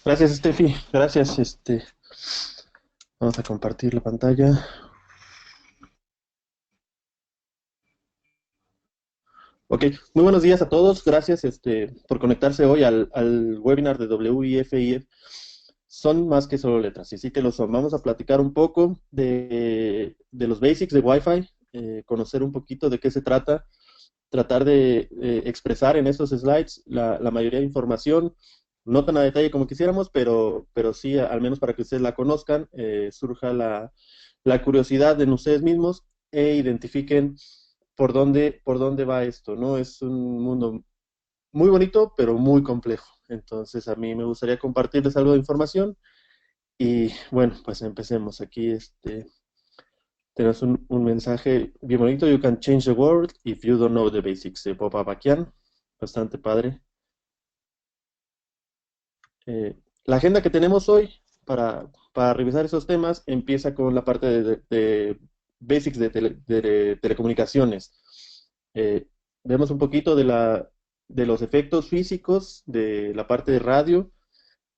Gracias, Steffi. Gracias. Vamos a compartir la pantalla. Ok, muy buenos días a todos. Gracias, por conectarse hoy al webinar de WIFIF. Son más que solo letras, y sí que lo son. Vamos a platicar un poco de los basics de Wi-Fi, conocer un poquito de qué se trata, tratar de expresar en estos slides la mayoría de información, no tan a detalle como quisiéramos, pero sí, al menos para que ustedes la conozcan, surja la curiosidad en ustedes mismos e identifiquen por dónde va esto, ¿no? Es un mundo muy bonito, pero muy complejo. Entonces, a mí me gustaría compartirles algo de información y bueno, pues empecemos. Aquí tenemos un mensaje bien bonito. You can change the world if you don't know the basics, de Bob Abakian. Bastante padre. La agenda que tenemos hoy para revisar esos temas empieza con la parte de basics de telecomunicaciones. Eh, Vemos un poquito de los efectos físicos de la parte de radio.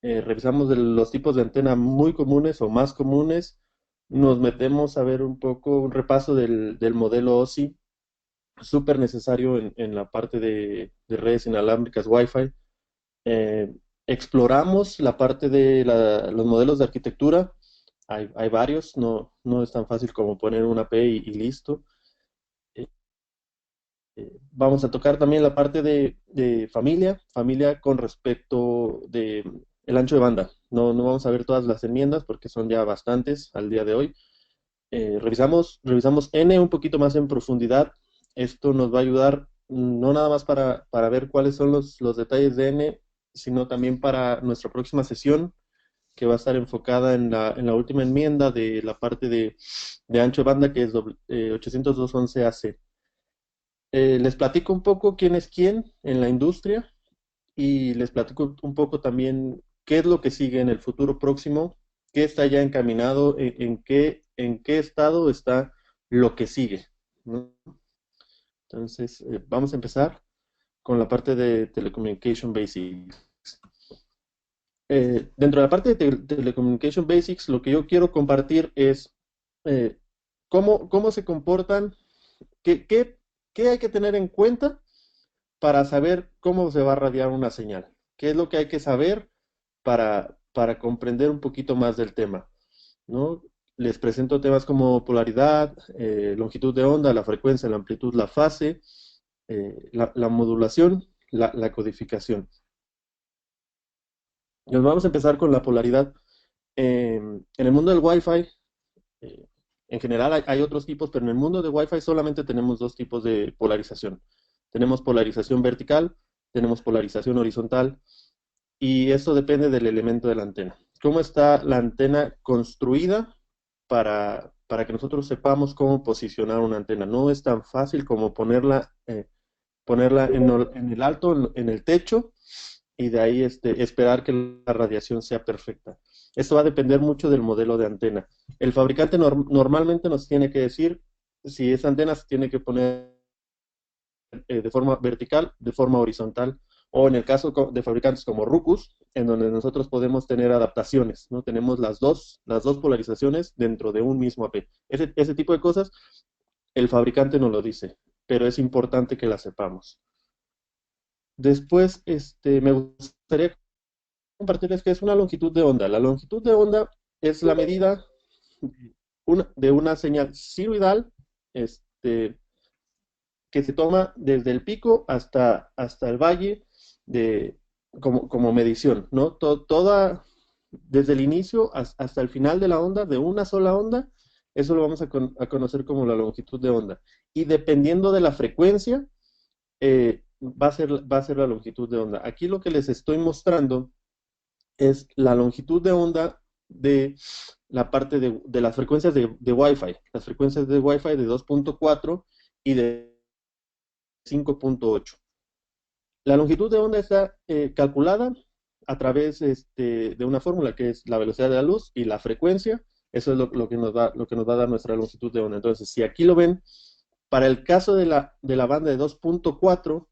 Revisamos los tipos de antena muy comunes o más comunes. Nos metemos a ver un poco un repaso del modelo OSI, súper necesario en la parte de redes inalámbricas Wi-Fi. Eh, Exploramos la parte de los modelos de arquitectura. Hay varios, no es tan fácil como poner una API y listo. Eh, Vamos a tocar también la parte de familia con respecto de el ancho de banda. No vamos a ver todas las enmiendas porque son ya bastantes al día de hoy. Revisamos N un poquito más en profundidad. Esto nos va a ayudar no nada más para ver cuáles son los detalles de N, sino también para nuestra próxima sesión, que va a estar enfocada en la última enmienda de la parte de ancho de banda, que es 802.11ac. Les platico un poco quién es quién en la industria y les platico un poco también qué es lo que sigue en el futuro próximo, qué está ya encaminado, en qué estado está lo que sigue, ¿no? Entonces, vamos a empezar con la parte de Telecommunication Basics. Dentro de la parte de Telecommunication Basics, lo que yo quiero compartir es eh, cómo se comportan, qué hay que tener en cuenta para saber cómo se va a radiar una señal. ¿Qué es lo que hay que saber para comprender un poquito más del tema? ¿No? Les presento temas como polaridad, longitud de onda, la frecuencia, la amplitud, la fase, la modulación, la codificación. Nos vamos a empezar con la polaridad. En el mundo del Wi-Fi, eh, en general hay otros tipos, pero en el mundo de Wi-Fi solamente tenemos dos tipos de polarización. Tenemos polarización vertical, tenemos polarización horizontal, y eso depende del elemento de la antena. ¿Cómo está la antena construida para que nosotros sepamos cómo posicionar una antena? No es tan fácil como ponerla en el alto, en el techo, y de ahí esperar que la radiación sea perfecta. Esto va a depender mucho del modelo de antena. El fabricante normalmente nos tiene que decir si esa antena se tiene que poner de forma vertical, de forma horizontal, o en el caso de fabricantes como Ruckus, en donde nosotros podemos tener adaptaciones, ¿no? Tenemos las dos polarizaciones dentro de un mismo AP. Ese tipo de cosas, el fabricante no lo dice, pero es importante que la sepamos. Después, me gustaría compartirles qué es una longitud de onda. La longitud de onda es la medida de una señal sinusoidal, que se toma desde el pico hasta el valle de, como medición, ¿no? Desde el inicio hasta el final de la onda, de una sola onda, eso lo vamos a conocer como la longitud de onda. Y dependiendo de la frecuencia, va a ser la longitud de onda. Aquí lo que les estoy mostrando es la longitud de onda de la parte de las frecuencias de Wi-Fi, las frecuencias de Wi-Fi de 2.4 y de 5.8. La longitud de onda está calculada a través de una fórmula que es la velocidad de la luz y la frecuencia. Eso es lo que nos va a dar nuestra longitud de onda. Entonces, si aquí lo ven, para el caso de la banda de 2.4,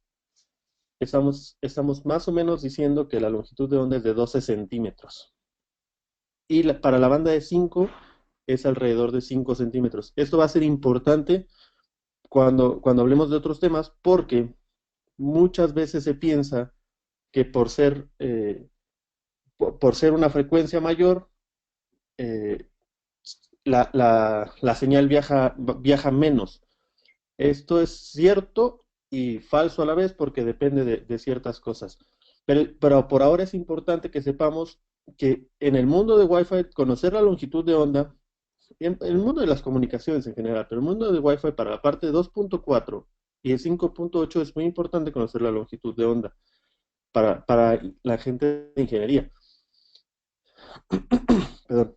estamos más o menos diciendo que la longitud de onda es de 12 centímetros. Y para la banda de 5 es alrededor de 5 centímetros. Esto va a ser importante cuando hablemos de otros temas, porque muchas veces se piensa que por ser una frecuencia mayor, eh, la señal viaja menos. Esto es cierto y falso a la vez porque depende de ciertas cosas. Pero por ahora es importante que sepamos que en el mundo de Wi-Fi, conocer la longitud de onda, en el mundo de las comunicaciones en general, pero el mundo de Wi-Fi para la parte de 2.4 y de 5.8 es muy importante conocer la longitud de onda para la gente de ingeniería. Perdón.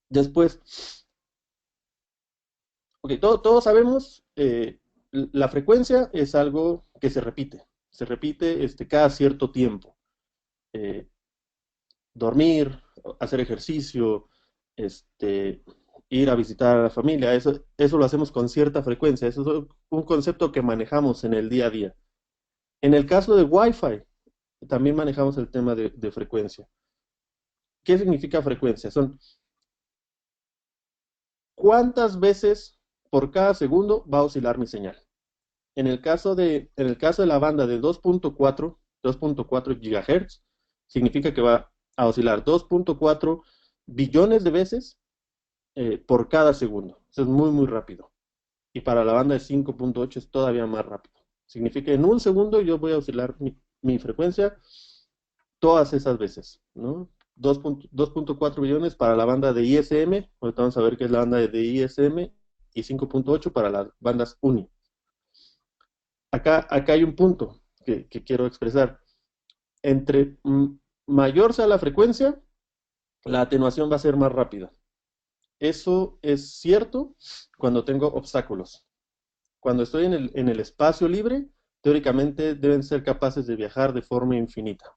Después, ok, todos sabemos, la frecuencia es algo que se repite cada cierto tiempo. Eh, Dormir, hacer ejercicio, este, ir a visitar a la familia, eso lo hacemos con cierta frecuencia, eso es un concepto que manejamos en el día a día. En el caso de Wi-Fi, también manejamos el tema de frecuencia. ¿Qué significa frecuencia? Son cuántas veces por cada segundo va a oscilar mi señal. En el caso de la banda de 2.4 GHz, significa que va a oscilar 2.4 billones de veces por cada segundo. Eso es muy, muy rápido. Y para la banda de 5.8 es todavía más rápido. Significa que en un segundo yo voy a oscilar mi frecuencia todas esas veces, ¿no? 2.4 billones para la banda de ISM, ahorita vamos a ver qué es la banda de ISM, y 5.8 para las bandas UNI. Acá hay un punto que quiero expresar. Entre mayor sea la frecuencia, la atenuación va a ser más rápida. Eso es cierto cuando tengo obstáculos. Cuando estoy en el espacio libre, teóricamente deben ser capaces de viajar de forma infinita.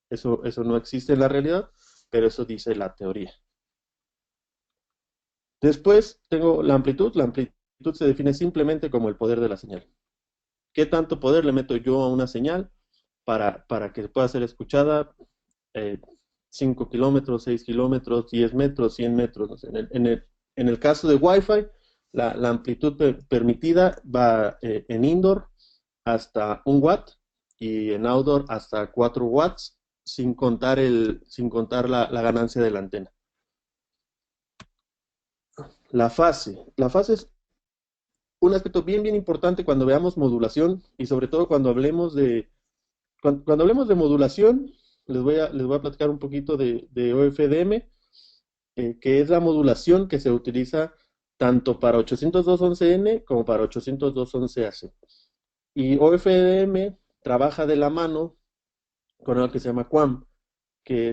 Eso no existe en la realidad, pero eso dice la teoría. Después tengo la amplitud. La amplitud se define simplemente como el poder de la señal. ¿Qué tanto poder le meto yo a una señal para que pueda ser escuchada eh, 5 kilómetros, 6 kilómetros, 10 metros, 100 metros? No sé. En el caso de Wi-Fi, la amplitud permitida va en indoor hasta 1 watt y en outdoor hasta 4 watts, sin contar la ganancia de la antena. La fase es un aspecto bien, bien importante cuando veamos modulación y sobre todo cuando hablemos de modulación. Les voy a platicar un poquito de OFDM, que es la modulación que se utiliza tanto para 802.11n como para 802.11ac. Y OFDM trabaja de la mano con algo que se llama QAM, que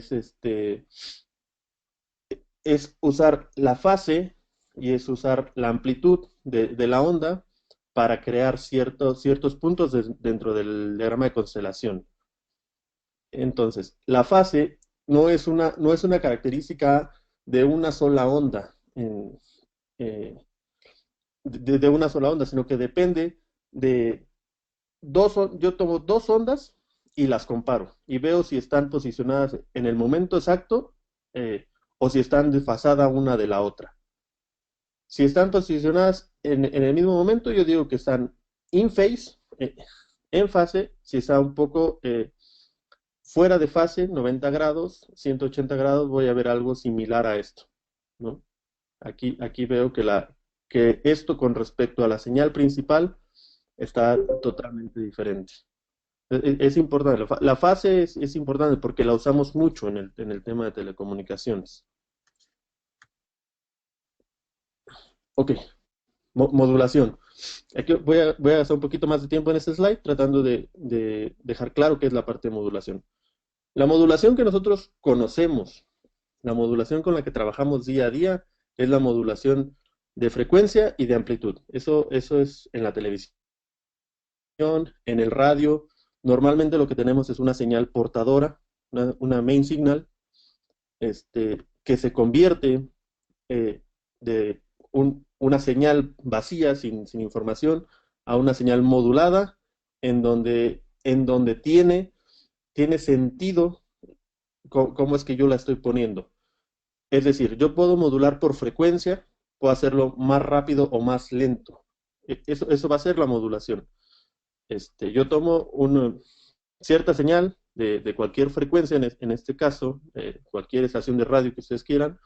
es usar la fase y es usar la amplitud de la onda para crear ciertos puntos dentro del diagrama de constelación. Entonces, la fase no es una característica de una sola onda, eh, de una sola onda, sino que depende de yo tomo dos ondas y las comparo y veo si están posicionadas en el momento exacto, o si están desfasadas una de la otra. Si están posicionadas en el mismo momento, yo digo que están in phase, en fase. Si está un poco fuera de fase, 90 grados, 180 grados, voy a ver algo similar a esto, ¿no? Aquí veo que esto con respecto a la señal principal está totalmente diferente. Es importante, la fase es importante porque la usamos mucho en el tema de telecomunicaciones. Ok, modulación. Aquí voy a gastar un poquito más de tiempo en este slide tratando de dejar claro qué es la parte de modulación. La modulación que nosotros conocemos, la modulación con la que trabajamos día a día, es la modulación de frecuencia y de amplitud. Eso es en la televisión, en el radio. Normalmente lo que tenemos es una señal portadora, una main signal, que se convierte de una señal vacía, sin información, a una señal modulada, en donde en donde tiene sentido cómo es que yo la estoy poniendo. Es decir, yo puedo modular por frecuencia, puedo hacerlo más rápido o más lento. Eso va a ser la modulación. Yo tomo una cierta señal de cualquier frecuencia, en este caso, cualquier estación de radio que ustedes quieran,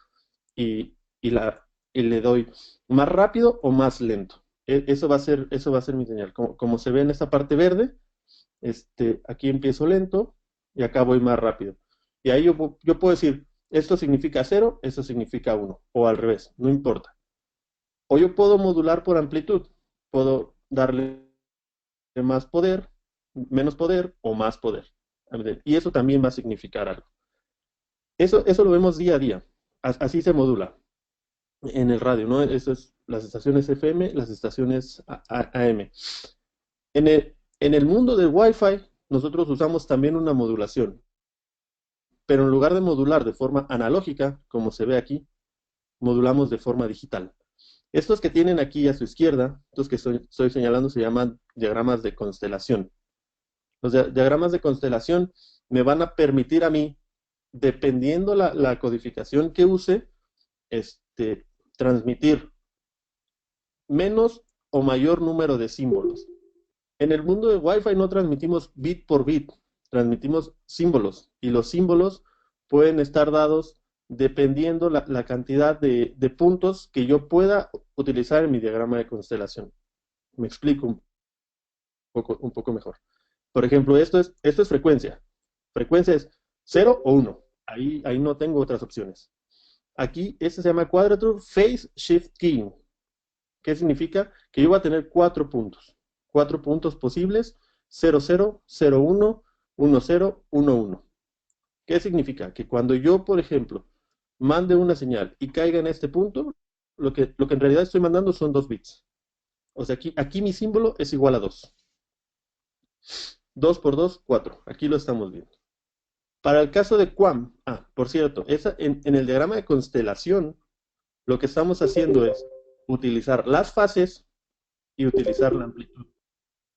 y, y, la, y le doy más rápido o más lento. Eso va a ser mi señal. Como se ve en esta parte verde, aquí empiezo lento y acá voy más rápido. Y ahí yo puedo decir, esto significa 0, esto significa 1, o al revés, no importa. O yo puedo modular por amplitud, puedo darle más poder, menos poder o más poder. Y eso también va a significar algo. Eso lo vemos día a día. Así se modula en el radio, ¿no? Eso es las estaciones FM, las estaciones AM. En el mundo del Wi-Fi, nosotros usamos también una modulación, pero en lugar de modular de forma analógica, como se ve aquí, modulamos de forma digital. Estos que tienen aquí a su izquierda, estos que estoy señalando, se llaman diagramas de constelación. Los diagramas de constelación me van a permitir a mí, dependiendo la codificación que use, transmitir menos o mayor número de símbolos. En el mundo de Wi-Fi no transmitimos bit por bit, transmitimos símbolos, y los símbolos pueden estar dados dependiendo la cantidad de puntos que yo pueda utilizar en mi diagrama de constelación. Me explico un poco mejor. Por ejemplo, esto es frecuencia. Frecuencia es 0 o 1. Ahí no tengo otras opciones. Aquí, este se llama Quadrature Phase Shift Keying. ¿Qué significa? Que yo voy a tener 4 puntos. 4 puntos posibles: 0, 0, 0, 1, 1, 0, 1, 1. ¿Qué significa? Que cuando yo, por ejemplo, mande una señal y caiga en este punto, lo que en realidad estoy mandando son 2 bits. O sea, aquí mi símbolo es igual a 2. 2 por 2, 4. Aquí lo estamos viendo. Para el caso de QAM, por cierto, en el diagrama de constelación, lo que estamos haciendo es utilizar las fases y utilizar la amplitud.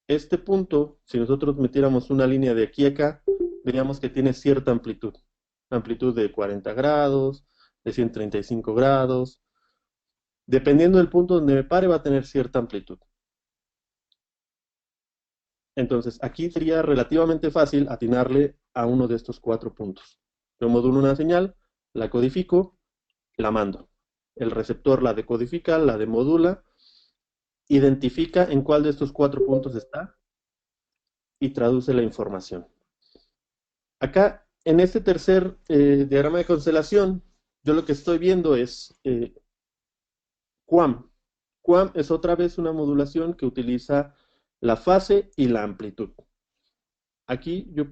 Este punto, si nosotros metiéramos una línea de aquí a acá, veríamos que tiene cierta amplitud. Amplitud de 40 grados, de 135 grados. Dependiendo del punto donde me pare, va a tener cierta amplitud. Entonces, aquí sería relativamente fácil atinarle a uno de estos 4 puntos. Yo modulo una señal, la codifico, la mando. El receptor la decodifica, la demodula, identifica en cuál de estos 4 puntos está y traduce la información. Acá, en este tercer diagrama de constelación, yo lo que estoy viendo es QAM. QAM es otra vez una modulación que utiliza la fase y la amplitud. Aquí yo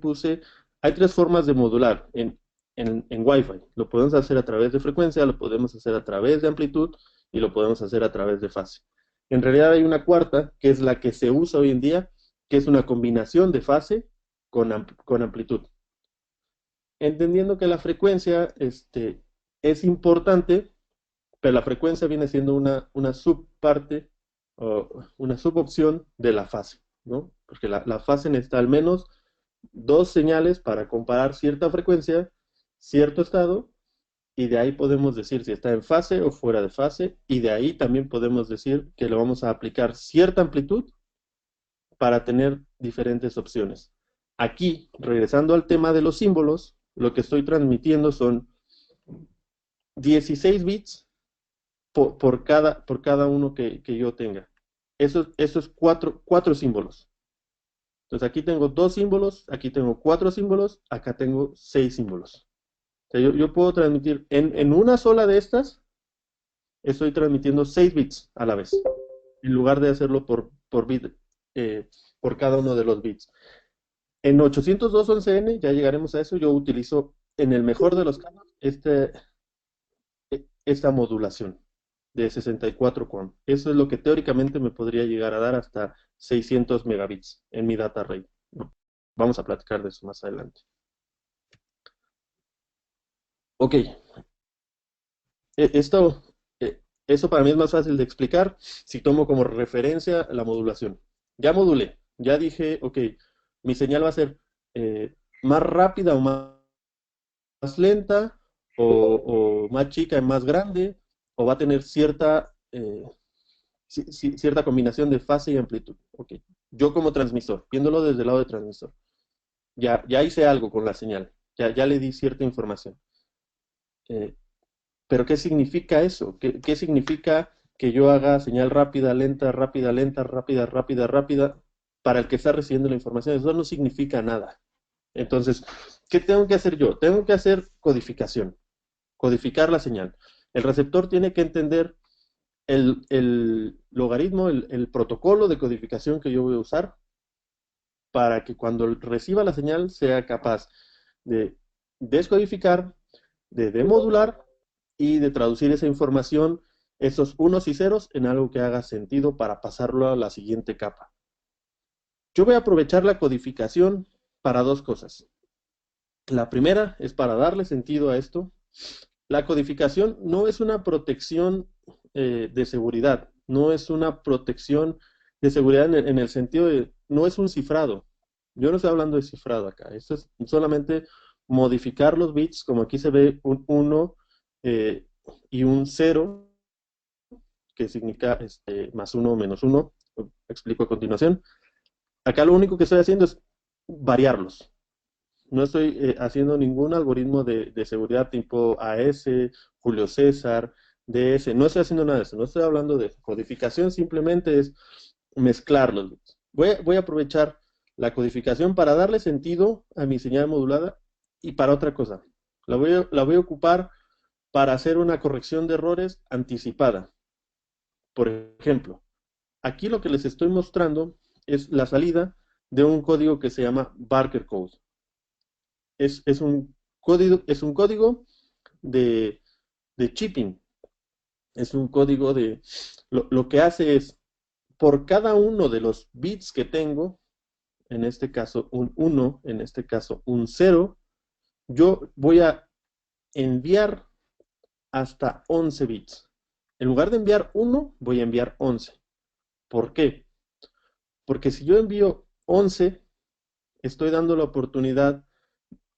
hay 3 formas de modular en Wi-Fi. Lo podemos hacer a través de frecuencia, lo podemos hacer a través de amplitud y lo podemos hacer a través de fase. En realidad hay una cuarta, que es la que se usa hoy en día, que es una combinación de fase con amplitud. Entendiendo que la frecuencia es importante, pero la frecuencia viene siendo una subparte o una subopción de la fase, ¿no? Porque la fase necesita al menos 2 señales para comparar cierta frecuencia, cierto estado, y de ahí podemos decir si está en fase o fuera de fase, y de ahí también podemos decir que le vamos a aplicar cierta amplitud para tener diferentes opciones. Aquí, regresando al tema de los símbolos, lo que estoy transmitiendo son 16 bits por cada uno que yo tenga. Eso es 4 símbolos. Entonces aquí tengo 2 símbolos, aquí tengo 4 símbolos, acá tengo 6 símbolos. O sea, yo puedo transmitir en una sola de estas, estoy transmitiendo 6 bits a la vez, en lugar de hacerlo por bit, por cada uno de los bits. En 802.11n, ya llegaremos a eso, yo utilizo, en el mejor de los casos, esta modulación de 64 QAM. Eso es lo que teóricamente me podría llegar a dar hasta 600 megabits en mi data rate. Vamos a platicar de eso más adelante. Ok. Eso para mí es más fácil de explicar si tomo como referencia la modulación. Ya modulé, ya dije, ok, mi señal va a ser más rápida o más lenta, o más chica y más grande, o va a tener cierta combinación de fase y amplitud. Okay. Yo como transmisor, viéndolo desde el lado de transmisor, ya hice algo con la señal, ya le di cierta información. Eh, pero ¿qué significa eso? ¿Qué significa que yo haga señal rápida, lenta, rápida, lenta, rápida, rápida, rápida, para el que está recibiendo la información? Eso no significa nada. Entonces, ¿qué tengo que hacer yo? Tengo que hacer codificación, codificar la señal. El receptor tiene que entender el logaritmo, el protocolo de codificación que yo voy a usar para que cuando reciba la señal sea capaz de descodificar, de demodular y de traducir esa información, esos unos y ceros, en algo que haga sentido para pasarlo a la siguiente capa. Yo voy a aprovechar la codificación para dos cosas. La primera es para darle sentido a esto. La codificación no es una protección de seguridad, no es una protección de seguridad en el sentido de, no es un cifrado. Yo no estoy hablando de cifrado acá, esto es solamente modificar los bits, como aquí se ve un 1 y un 0, que significa más 1 menos 1, explico a continuación. Acá lo único que estoy haciendo es variarlos. No estoy haciendo ningún algoritmo de seguridad tipo AS, Julio César, DS. No estoy haciendo nada de eso. No estoy hablando de codificación, simplemente es mezclarlos. Voy a aprovechar la codificación para darle sentido a mi señal modulada y para otra cosa. La voy a ocupar para hacer una corrección de errores anticipada. Por ejemplo, aquí lo que les estoy mostrando es la salida de un código que se llama Barker Code. Es un código de chipping. Es un código lo que hace es, por cada uno de los bits que tengo, en este caso un 1, en este caso un 0, yo voy a enviar hasta 11 bits. En lugar de enviar 1, voy a enviar 11. ¿Por qué? Porque si yo envío 11, estoy dando la oportunidad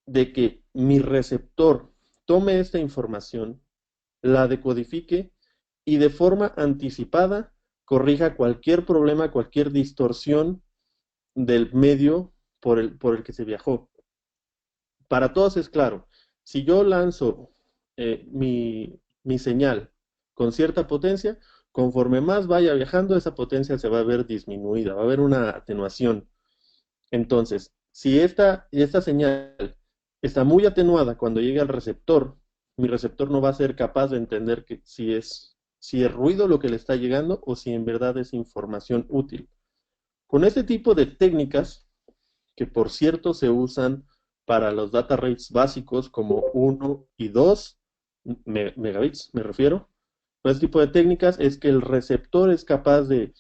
de que mi receptor tome esta información, la decodifique y de forma anticipada corrija cualquier problema, cualquier distorsión del medio por el que se viajó. Para todos es claro, si yo lanzo mi señal con cierta potencia, conforme más vaya viajando, esa potencia se va a ver disminuida, va a haber una atenuación. Entonces, si esta señal está muy atenuada cuando llegue al receptor, mi receptor no va a ser capaz de entender si es ruido lo que le está llegando o si en verdad es información útil. Con este tipo de técnicas, que por cierto se usan para los data rates básicos como 1 y 2 megabits, me refiero, con este tipo de técnicas es que el receptor es capaz de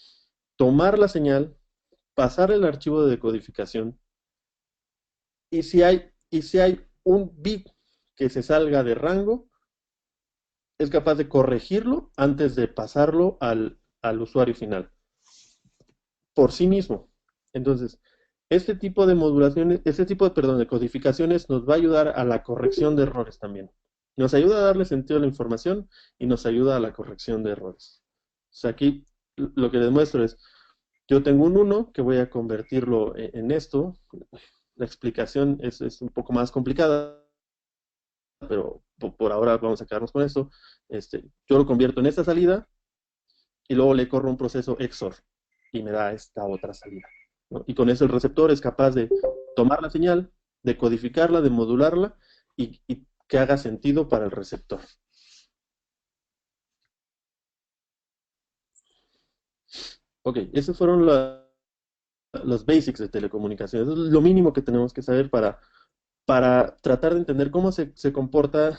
tomar la señal, pasar el archivo de decodificación, y si hay un bit que se salga de rango, es capaz de corregirlo antes de pasarlo al usuario final, por sí mismo. Entonces, perdón, de codificaciones nos va a ayudar a la corrección de errores también. Nos ayuda a darle sentido a la información y nos ayuda a la corrección de errores. O sea, aquí lo que demuestro es, yo tengo un 1 que voy a convertirlo en esto. La explicación es un poco más complicada, pero por ahora vamos a quedarnos con esto. Yo lo convierto en esta salida y luego le corro un proceso XOR y me da esta otra salida, ¿no? Y con eso el receptor es capaz de tomar la señal, de codificarla, de modularla y que haga sentido para el receptor. Ok, esos fueron los basics de telecomunicaciones. Eso es lo mínimo que tenemos que saber para tratar de entender cómo se comporta,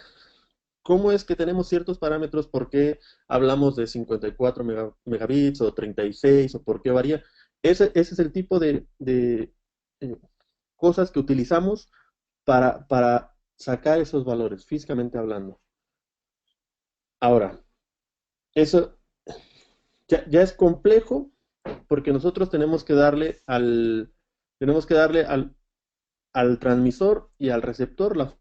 cómo es que tenemos ciertos parámetros, por qué hablamos de 54 megabits o 36 o por qué varía. Ese es el tipo de eh, cosas que utilizamos para sacar esos valores, físicamente hablando. Ahora, eso ya es complejo porque nosotros tenemos que darle Tenemos que darle al transmisor y al receptor la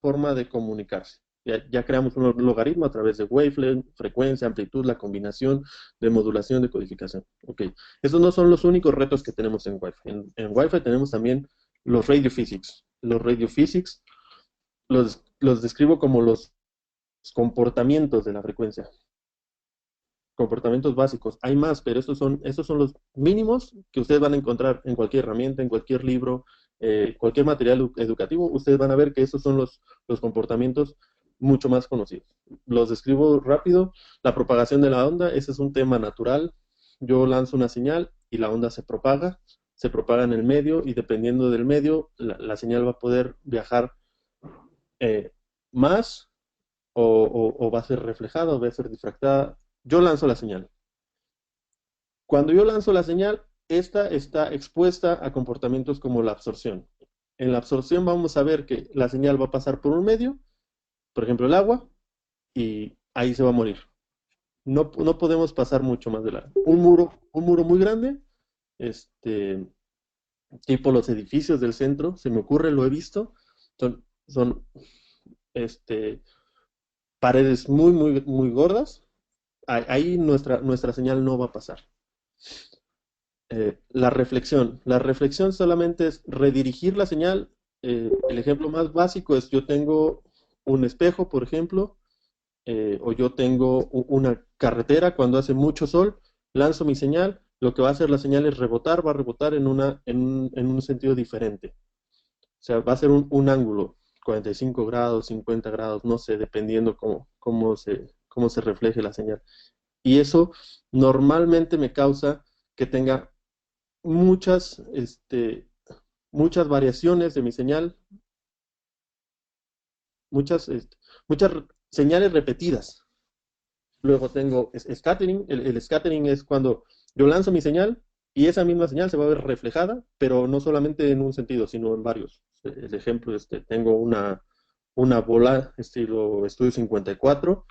forma de comunicarse. Ya creamos un logaritmo a través de wavelength, frecuencia, amplitud, la combinación de modulación, de codificación. Ok, esos no son los únicos retos que tenemos en Wi-Fi. En Wi-Fi tenemos también los radio physics. Los radio physics los describo como los comportamientos de la frecuencia, comportamientos básicos. Hay más, pero estos son los mínimos que ustedes van a encontrar en cualquier herramienta, en cualquier libro, cualquier material educativo. Ustedes van a ver que esos son los comportamientos mucho más conocidos. Los describo rápido. La propagación de la onda, ese es un tema natural. Yo lanzo una señal y la onda se propaga en el medio y dependiendo del medio, la señal va a poder viajar más o va a ser reflejada o va a ser difractada. Yo lanzo la señal. Cuando yo lanzo la señal, esta está expuesta a comportamientos como la absorción. En la absorción vamos a ver que la señal va a pasar por un medio, por ejemplo el agua, y ahí se va a morir. No podemos pasar mucho más de largo. Un muro muy grande, este, tipo los edificios del centro, se me ocurre, lo he visto, son este, paredes muy gordas, ahí nuestra señal no va a pasar. La reflexión solamente es redirigir la señal. El ejemplo más básico es yo tengo un espejo, por ejemplo, o yo tengo una carretera cuando hace mucho sol, lanzo mi señal, lo que va a hacer la señal es rebotar, va a rebotar en un sentido diferente. O sea, va a ser un ángulo, 45 grados, 50 grados, no sé, dependiendo cómo se refleje la señal. Y eso normalmente me causa que tenga muchas, muchas variaciones de mi señal, muchas señales repetidas. Luego tengo scattering. El scattering es cuando yo lanzo mi señal y esa misma señal se va a ver reflejada, pero no solamente en un sentido, sino en varios. El ejemplo, tengo una bola estilo Estudio 54,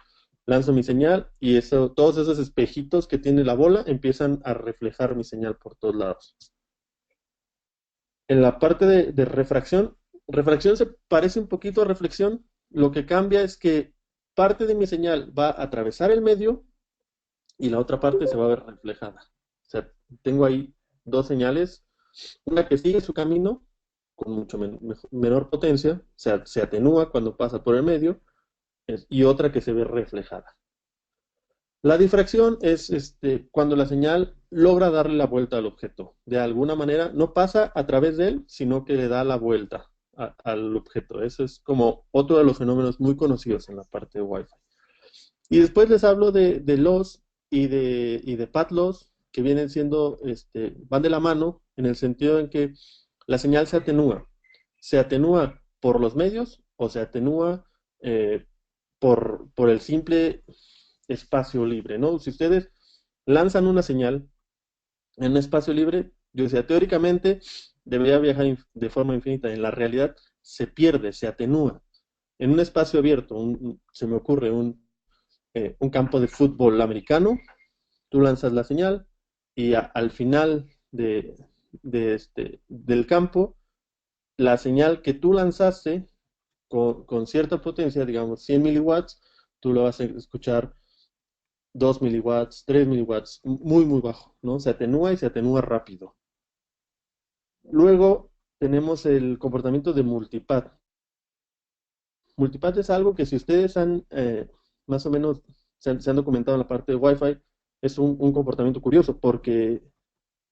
lanzo mi señal y todos esos espejitos que tiene la bola empiezan a reflejar mi señal por todos lados. En la parte de refracción se parece un poquito a reflexión. Lo que cambia es que parte de mi señal va a atravesar el medio y la otra parte se va a ver reflejada. O sea, tengo ahí dos señales, una que sigue su camino con mucho menor potencia, se atenúa cuando pasa por el medio, y otra que se ve reflejada. La difracción es cuando la señal logra darle la vuelta al objeto. De alguna manera no pasa a través de él, sino que le da la vuelta al objeto. Eso es como otro de los fenómenos muy conocidos en la parte de Wi-Fi. Y después les hablo de loss y de path loss, que vienen siendo, van de la mano en el sentido en que la señal se atenúa. Se atenúa por los medios o se atenúa por el simple espacio libre, ¿no? Si ustedes lanzan una señal en un espacio libre, yo decía, teóricamente debería viajar de forma infinita. En la realidad se pierde, se atenúa. En un espacio abierto, se me ocurre un campo de fútbol americano, tú lanzas la señal y al final del campo, la señal que tú lanzaste con cierta potencia, digamos 100 miliwatts, tú lo vas a escuchar 2 miliwatts, 3 miliwatts, muy bajo, ¿no? Se atenúa y se atenúa rápido. Luego tenemos el comportamiento de multipath. Multipath es algo que si ustedes han más o menos se han documentado en la parte de Wi-Fi, es un comportamiento curioso porque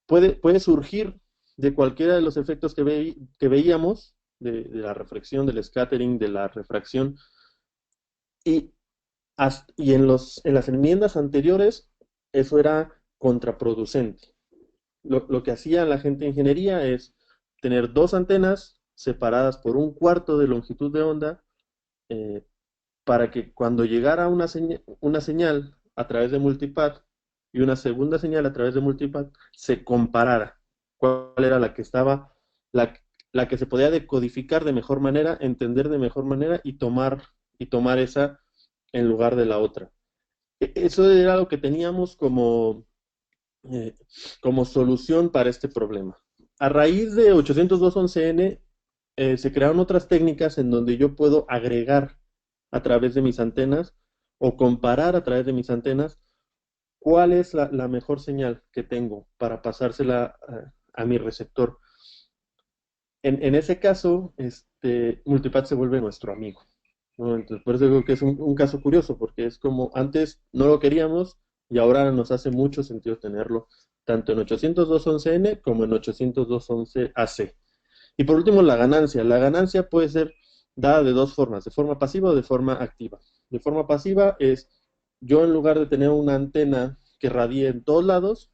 puede surgir de cualquiera de los efectos que veíamos, de la reflexión, del scattering, de la refracción, y, y en las enmiendas anteriores eso era contraproducente. Lo que hacía la gente de ingeniería es tener dos antenas separadas por un cuarto de longitud de onda, eh, para que cuando llegara una señal a través de multipath y una segunda señal a través de multipath, se comparara cuál era la que estaba, la, la que se podía decodificar de mejor manera, entender de mejor manera y tomar esa en lugar de la otra. Eso era lo que teníamos eh, como solución para este problema. A raíz de 802.11n se crearon otras técnicas en donde yo puedo agregar a través de mis antenas o comparar a través de mis antenas cuál es la mejor señal que tengo para pasársela a mi receptor. En ese caso, Multipath se vuelve nuestro amigo, ¿no? Entonces, por eso digo que es un caso curioso, porque es como antes no lo queríamos y ahora nos hace mucho sentido tenerlo, tanto en 802.11n como en 802.11ac. Y por último, la ganancia. La ganancia puede ser dada de dos formas, de forma pasiva o de forma activa. De forma pasiva es, yo en lugar de tener una antena que radie en todos lados,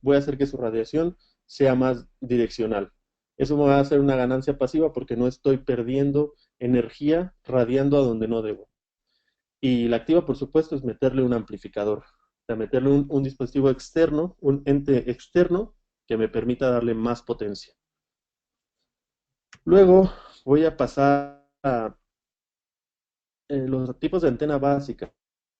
voy a hacer que su radiación sea más direccional. Eso me va a hacer una ganancia pasiva porque no estoy perdiendo energía radiando a donde no debo. Y la activa, por supuesto, es meterle un amplificador, o sea, meterle un dispositivo externo, un ente externo que me permita darle más potencia. Luego voy a pasar a los tipos de antena básica.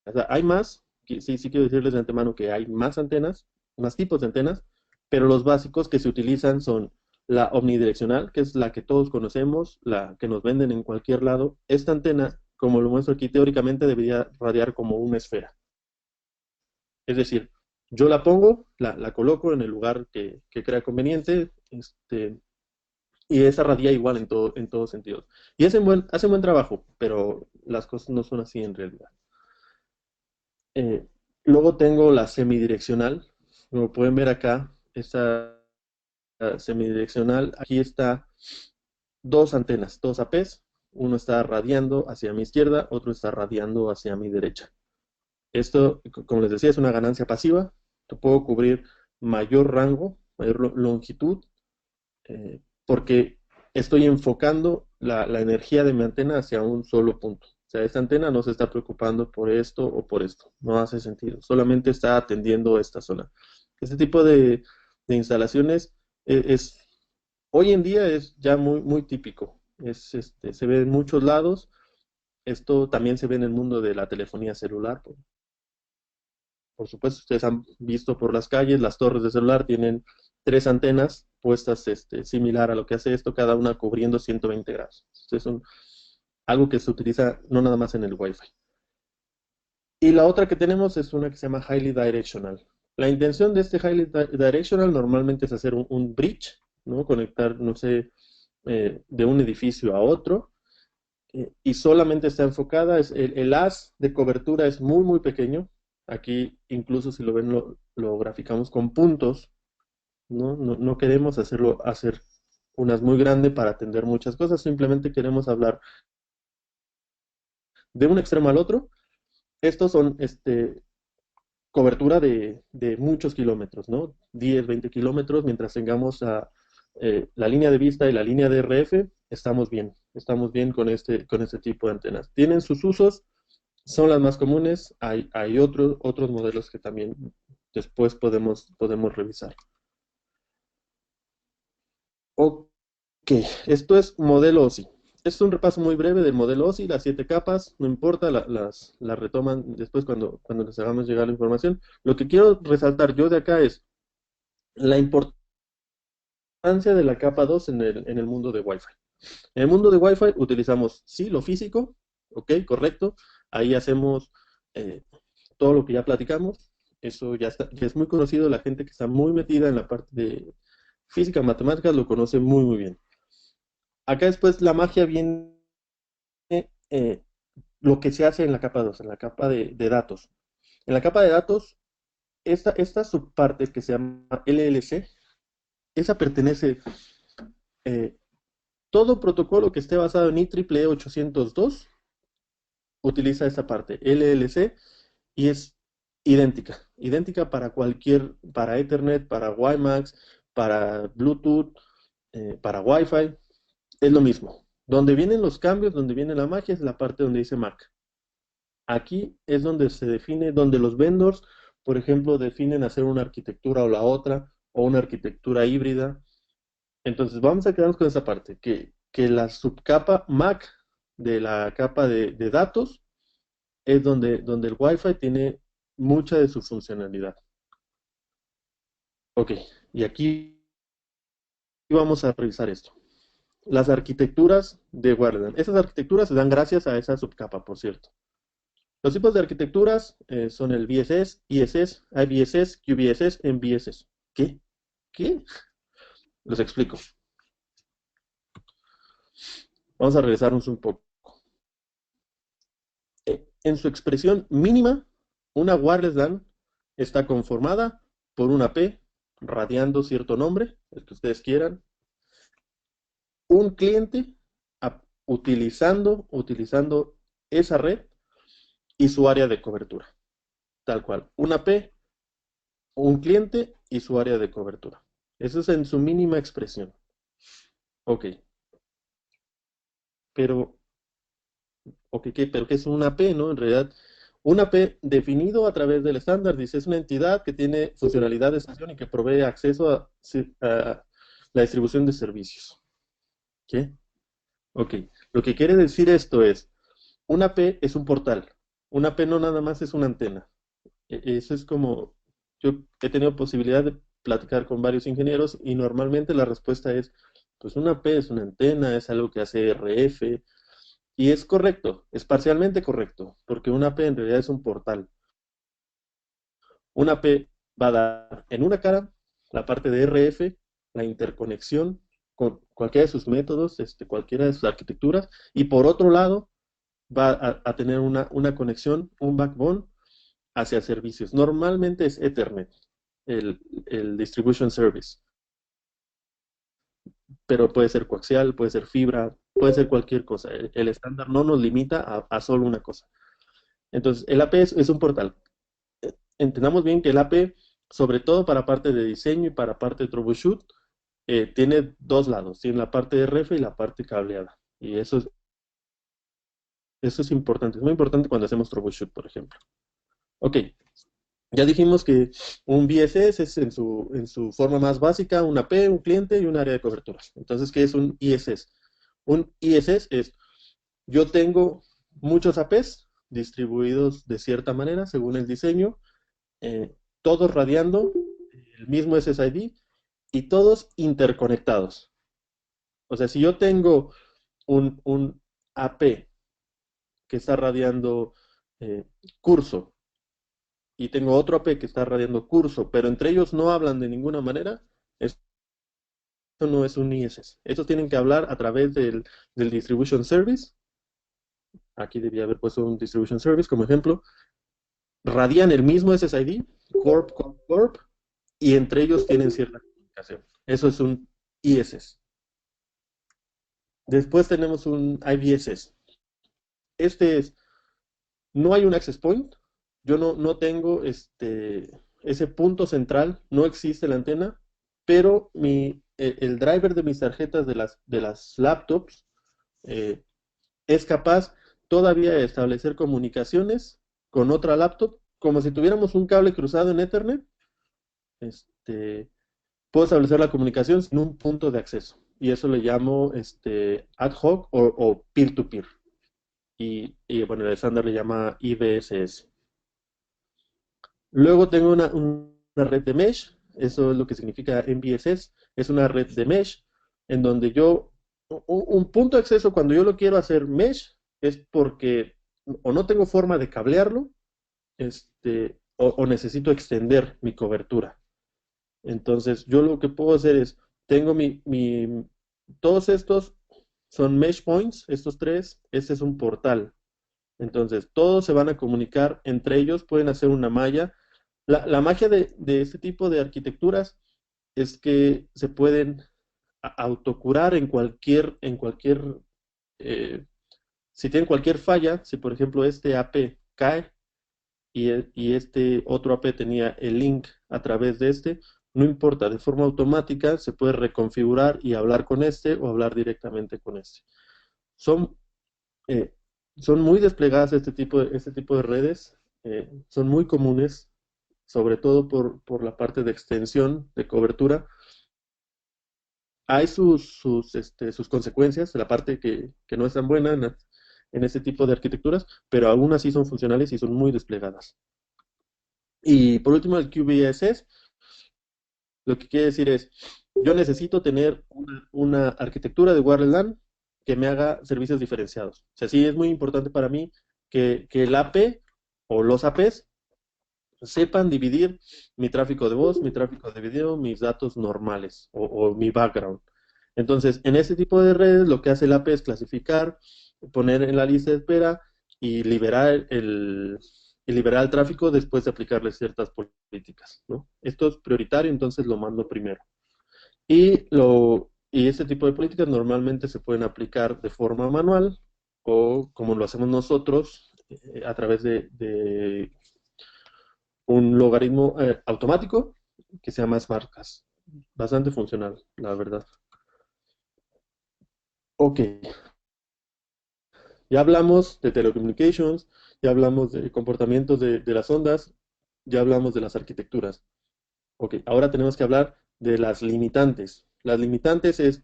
O sea, hay más, sí quiero decirles de antemano que hay más antenas, más tipos de antenas, pero los básicos que se utilizan son la omnidireccional, que es la que todos conocemos, la que nos venden en cualquier lado. Esta antena, como lo muestro aquí, teóricamente debería radiar como una esfera. Es decir, yo la pongo, la coloco en el lugar que crea conveniente, y esa radia igual en todos sentidos. Y hacen buen trabajo, pero las cosas no son así en realidad. Eh, Luego tengo la semidireccional. Como pueden ver acá, esta semidireccional, aquí está dos antenas, dos APs. Uno está radiando hacia mi izquierda, otro está radiando hacia mi derecha. Esto, como les decía, es una ganancia pasiva. Te puedo cubrir mayor rango, mayor longitud, porque estoy enfocando la energía de mi antena hacia un solo punto. O sea, esta antena no se está preocupando por esto o por esto, no hace sentido, solamente está atendiendo esta zona. Este tipo de instalaciones hoy en día es ya muy típico, se ve en muchos lados. Esto también se ve en el mundo de la telefonía celular. Por supuesto, ustedes han visto por las calles, las torres de celular tienen tres antenas puestas similar a lo que hace esto, cada una cubriendo 120 grados. Esto es algo que se utiliza no nada más en el Wi-Fi. Y la otra que tenemos es una que se llama Highly Directional. La intención de este Highly Directional normalmente es hacer un bridge, ¿no? Conectar, no sé, de un edificio a otro, y solamente está enfocada, el haz de cobertura es muy pequeño. Aquí, incluso si lo ven, lo graficamos con puntos, ¿no? No queremos hacer unas muy grandes para atender muchas cosas, simplemente queremos hablar de un extremo al otro. Estos son cobertura de muchos kilómetros, ¿no? 10, 20 kilómetros, mientras tengamos la línea de vista y la línea de RF, estamos bien con este tipo de antenas. Tienen sus usos, son las más comunes, hay otros modelos que también después podemos revisar. Ok, esto es modelo OSI. Es un repaso muy breve del modelo OSI, las siete capas, no importa, las retoman después cuando les hagamos llegar la información. Lo que quiero resaltar yo de acá es la importancia de la capa 2 en el mundo de Wi-Fi. En el mundo de Wi-Fi utilizamos, sí, lo físico, ok, correcto. Ahí hacemos todo lo que ya platicamos. Eso ya es muy conocido, la gente que está muy metida en la parte de física, matemáticas, lo conoce muy bien. Acá después la magia viene eh, lo que se hace en la capa 2, en la capa de datos. En la capa de datos, esta subparte que se llama LLC, esa pertenece, eh, todo protocolo que esté basado en IEEE 802 utiliza esta parte, LLC, y es idéntica para Ethernet, para WiMAX, para Bluetooth, para Wi-Fi, es lo mismo. Donde vienen los cambios, donde viene la magia, es la parte donde dice Mac. Aquí es donde se define, donde los vendors, por ejemplo, definen hacer una arquitectura o la otra, o una arquitectura híbrida. Entonces vamos a quedarnos con esa parte, que la subcapa Mac de la capa de datos es donde el Wi-Fi tiene mucha de su funcionalidad. Ok, y aquí Y vamos a revisar esto. Las arquitecturas de wireless LAN. Esas arquitecturas se dan gracias a esa subcapa, por cierto. Los tipos de arquitecturas son el BSS, ISS, IBSS, QBSS, MBSS. ¿Qué? ¿Qué? Los explico. Vamos a regresarnos un poco. En su expresión mínima, una wireless LAN está conformada por una P radiando cierto nombre, el que ustedes quieran, un cliente utilizando esa red y su área de cobertura, tal cual. Una P, un cliente y su área de cobertura. Eso es en su mínima expresión. Ok, pero, pero ¿qué es una P, no? En realidad, una P definido a través del estándar dice es una entidad que tiene funcionalidad de estación y que provee acceso a la distribución de servicios. ¿Qué? Ok, lo que quiere decir esto es, una P es un portal, una P no nada más es una antena. Eso es como, yo he tenido posibilidad de platicar con varios ingenieros y normalmente la respuesta es, pues una P es una antena, es algo que hace RF, y es correcto, es parcialmente correcto, porque una P en realidad es un portal. Una P va a dar en una cara la parte de RF, la interconexión con cualquiera de sus métodos, cualquiera de sus arquitecturas, y por otro lado va a tener una conexión, un backbone hacia servicios. Normalmente es Ethernet, el Distribution Service, pero puede ser coaxial, puede ser fibra, puede ser cualquier cosa. El estándar no nos limita a solo una cosa. Entonces, el AP es un portal. Entendamos bien que el AP, sobre todo para parte de diseño y para parte de troubleshoot, tiene dos lados, tiene la parte de RF y la parte cableada. Y eso es importante, es muy importante cuando hacemos troubleshoot, por ejemplo. Ok, ya dijimos que un BSS es en su forma más básica una P, un cliente y un área de coberturas. Entonces, ¿qué es un ISS? Un ISS es, yo tengo muchos APs distribuidos de cierta manera según el diseño, todos radiando el mismo SSID y todos interconectados. O sea, si yo tengo un AP que está radiando eh, curso y tengo otro AP que está radiando curso, pero entre ellos no hablan de ninguna manera, esto no es un ISS. Estos tienen que hablar a través del Distribution Service. Aquí debía haber puesto un Distribution Service como ejemplo. Radian el mismo SSID, Corp, Corp, Corp, y entre ellos tienen cierta comunicación. Eso es un ISS. Después tenemos un IBSS. Este es, no hay un access point. Yo no tengo ese punto central, no existe la antena, pero el driver de mis tarjetas de las laptops es capaz todavía de establecer comunicaciones con otra laptop, como si tuviéramos un cable cruzado en Ethernet. Este, Puedo establecer la comunicación sin un punto de acceso. Y eso le llamo ad hoc o peer-to-peer. Y bueno, el estándar le llama IBSS. Luego tengo una red de mesh, eso es lo que significa MBSS, es una red de mesh en donde un punto de acceso cuando yo lo quiero hacer mesh es porque o no tengo forma de cablearlo, o necesito extender mi cobertura. Entonces, yo lo que puedo hacer es, tengo todos estos son mesh points, estos tres, este es un portal. Entonces, todos se van a comunicar entre ellos, pueden hacer una malla. La magia de este tipo de arquitecturas es que se pueden autocurar eh, si tienen cualquier falla, si por ejemplo este AP cae y este otro AP tenía el link a través de no importa, de forma automática se puede reconfigurar y hablar con o hablar directamente con Son, eh, son muy desplegadas este tipo de redes, son muy comunes, sobre todo por la parte de extensión, de cobertura. Hay sus consecuencias, la parte que no es tan buena en este tipo de arquitecturas, pero aún así son funcionales y son muy desplegadas. Y por último, el QBSS, lo que quiere decir es, Yo necesito tener una arquitectura de wireless LAN que me haga servicios diferenciados. O sea, sí es muy importante para mí que el AP o los APs sepan dividir mi tráfico de voz, mi tráfico de video, mis datos normales o mi background. Entonces, en ese tipo de redes, lo que hace el AP es clasificar, poner en la lista de espera y liberar el tráfico después de aplicarle ciertas políticas, ¿no? Esto es prioritario, entonces lo mando primero. Y este tipo de políticas normalmente se pueden aplicar de forma manual o como lo hacemos nosotros, a través de un logaritmo automático que se llama SmartCast. Bastante funcional, la verdad. Ok, ya hablamos de telecommunications, ya hablamos de comportamientos de las ondas, ya hablamos de las arquitecturas. Ok, ahora tenemos que hablar de las limitantes. Las limitantes es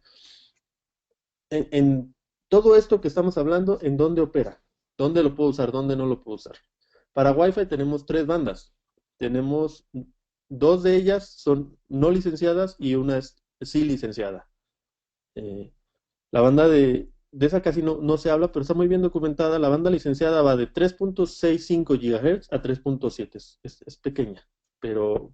en todo esto que estamos hablando, ¿en dónde opera? ¿Dónde lo puedo usar? ¿Dónde no lo puedo usar? Para Wi-Fi tenemos tres bandas. Tenemos dos de ellas son no licenciadas y una es sí licenciada. Eh, la banda de esa casi no se habla, pero está muy bien documentada. La banda licenciada va de 3.65 GHz a 3.7. Es pequeña, pero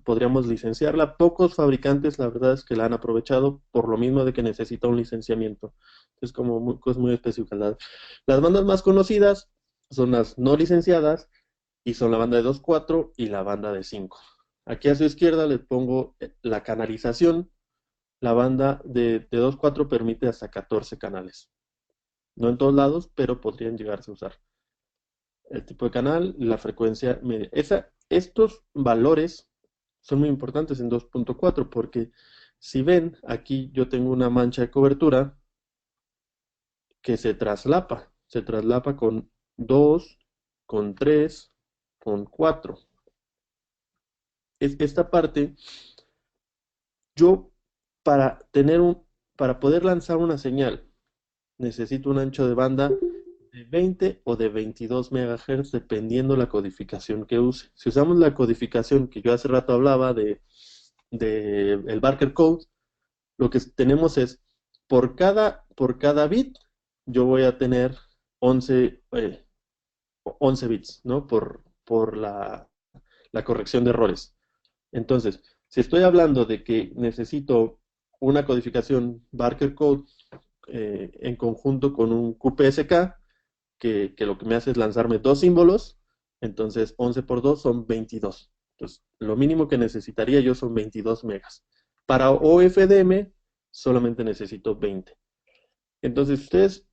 podríamos licenciarla. Pocos fabricantes, la verdad es que la han aprovechado por lo mismo de que necesita un licenciamiento. Es como cosas muy específicas. Las bandas más conocidas son las no licenciadas y son la banda de 2.4 y la banda de 5. Aquí a su izquierda les pongo la canalización. La banda de 2.4 permite hasta 14 canales. No en todos lados, pero podrían llegarse a usar. El tipo de canal, la frecuencia media. Estos valores son muy importantes en 2.4 porque si ven, aquí yo tengo una mancha de cobertura que se traslapa con 2, con 3, con 4. Esta parte, yo para tener para poder lanzar una señal, necesito un ancho de banda de 20 o de 22 MHz dependiendo la codificación que use. Si usamos la codificación que yo hace rato hablaba de el Barker Code, lo que tenemos es por cada bit yo voy a tener 11, 11 bits, ¿no? Por la corrección de errores. Entonces, si estoy hablando de que necesito una codificación Barker Code en conjunto con un QPSK, que lo que me hace es lanzarme dos símbolos, entonces 11 por 2 son 22. Entonces, lo mínimo que necesitaría yo son 22 megas. Para OFDM solamente necesito 20. Entonces, ustedes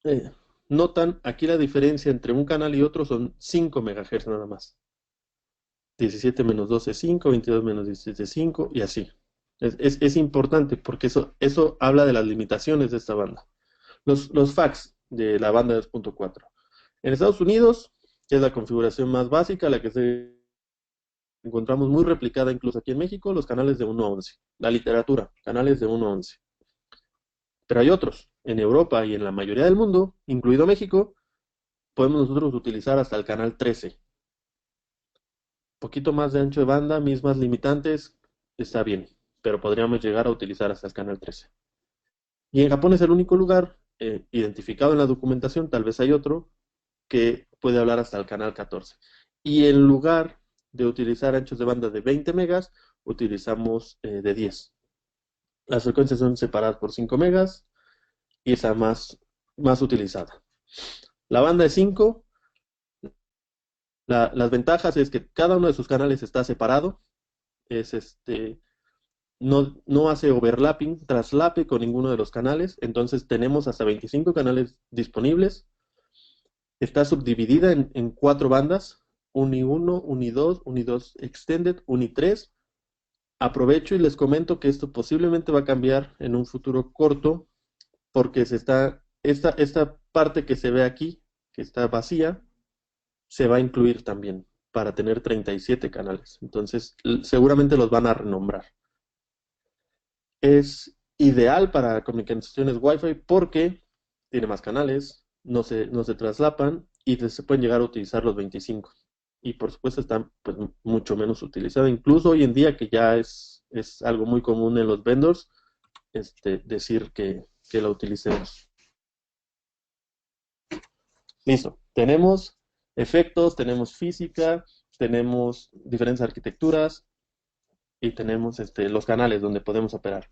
eh, notan aquí la diferencia entre un canal y otro son 5 megahertz nada más. 17 menos 12 es 5, 22 menos 17 es 5 y así. Es importante porque eso habla de las limitaciones de esta banda. Los fax de la banda 2.4. En Estados Unidos, que es la configuración más básica, la que encontramos muy replicada incluso aquí en México, los canales de 1 a 11. La literatura, canales de 1 a 11. Pero hay otros. En Europa y en la mayoría del mundo, incluido México, podemos nosotros utilizar hasta el canal 13. Poquito más de ancho de banda, mismas limitantes, está bien, pero podríamos llegar a utilizar hasta el canal 13. Y en Japón es el único lugar identificado en la documentación, tal vez hay otro, que puede hablar hasta el canal 14. Y en lugar de utilizar anchos de banda de 20 megas, utilizamos de 10. Las frecuencias son separadas por 5 megas y esa más utilizada. La banda de 5, las ventajas es que cada uno de sus canales está separado, no hace overlapping, traslape con ninguno de los canales, entonces tenemos hasta 25 canales disponibles. Está subdividida en 4 bandas, Uni 1, Uni 2, Uni 2 Extended, Uni 3. Aprovecho y les comento que esto posiblemente va a cambiar en un futuro corto, porque esta parte que se ve aquí, que está vacía, se va a incluir también para tener 37 canales. Entonces, seguramente los van a renombrar. Es ideal para comunicaciones Wi-Fi porque tiene más canales, no se traslapan y se pueden llegar a utilizar los 25. Y por supuesto están pues, mucho menos utilizados. Incluso hoy en día que ya es es algo muy común en los vendors, decir que la utilicemos. Listo, tenemos efectos, tenemos física, tenemos diferentes arquitecturas y tenemos los canales donde podemos operar.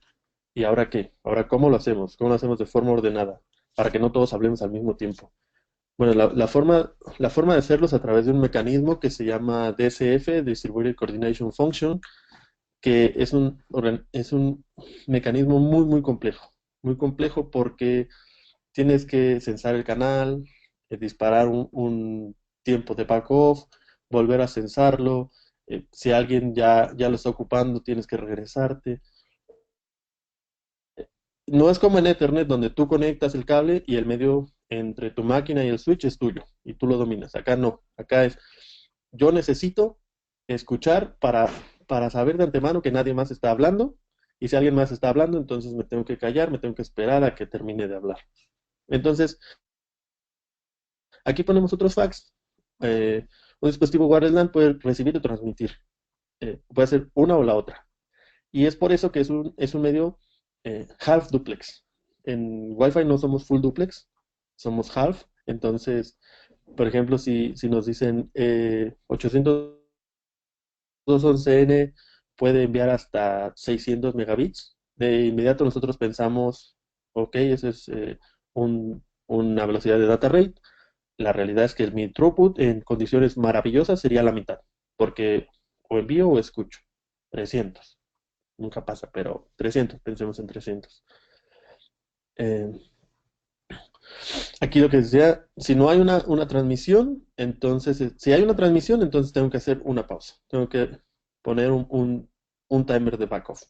¿Y ahora qué? Ahora, ¿cómo lo hacemos? ¿Cómo lo hacemos de forma ordenada? Para que no todos hablemos al mismo tiempo. Bueno, la forma de hacerlo es a través de un mecanismo que se llama DCF, Distributed Coordination Function, que es un mecanismo muy, muy complejo porque tienes que censar el canal, disparar un tiempo de back-off, volver a censarlo, si alguien ya lo está ocupando, tienes que regresarte. No es como en Ethernet donde tú conectas el cable y el medio entre tu máquina y el switch es tuyo y tú lo dominas. Acá no, acá es, yo necesito escuchar para saber de antemano que nadie más está hablando y si alguien más está hablando, entonces me tengo que callar, me tengo que esperar a que termine de hablar. Entonces, aquí ponemos otros facts. Un dispositivo wireless LAN puede recibir o transmitir. Puede ser una o la otra. Y es por eso que es un medio half duplex. En Wi-Fi no somos full duplex, somos half. Entonces, por ejemplo, si nos dicen 802.11n puede enviar hasta 600 megabits, de inmediato nosotros pensamos, ok, esa es una velocidad de data rate. La realidad es que mi throughput en condiciones maravillosas sería la mitad, porque o envío o escucho. 300. Nunca pasa, pero 300, pensemos en 300. Eh, Aquí lo que decía, si no hay una transmisión, entonces, si hay una transmisión, entonces tengo que hacer una pausa. Tengo que poner un timer de backoff.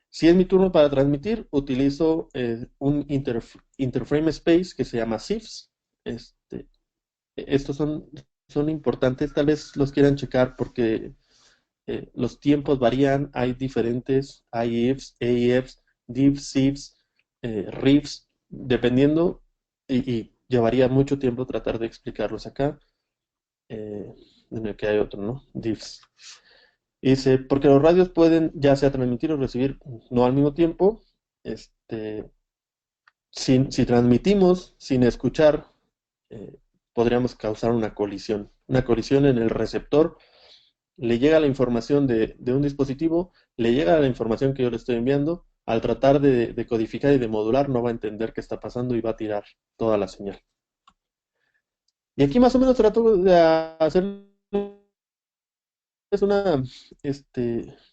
Si es mi turno para transmitir, utilizo un interframe space que se llama CIFS. Estos son importantes, tal vez los quieran checar porque los tiempos varían, hay diferentes IIFs, AIFs, DIFs, CIFs, RIFs, dependiendo, y llevaría mucho tiempo tratar de explicarlos acá, eh, en el que hay otro, ¿no? DIFs. Dice, porque los radios pueden ya sea transmitir o recibir, no al mismo tiempo, si transmitimos sin escuchar, eh, podríamos causar una colisión en el receptor. Le llega la información de un dispositivo, le llega la información que yo le estoy enviando, al tratar de codificar y de modular no va a entender qué está pasando y va a tirar toda la señal. Y aquí más o menos trato de hacer una,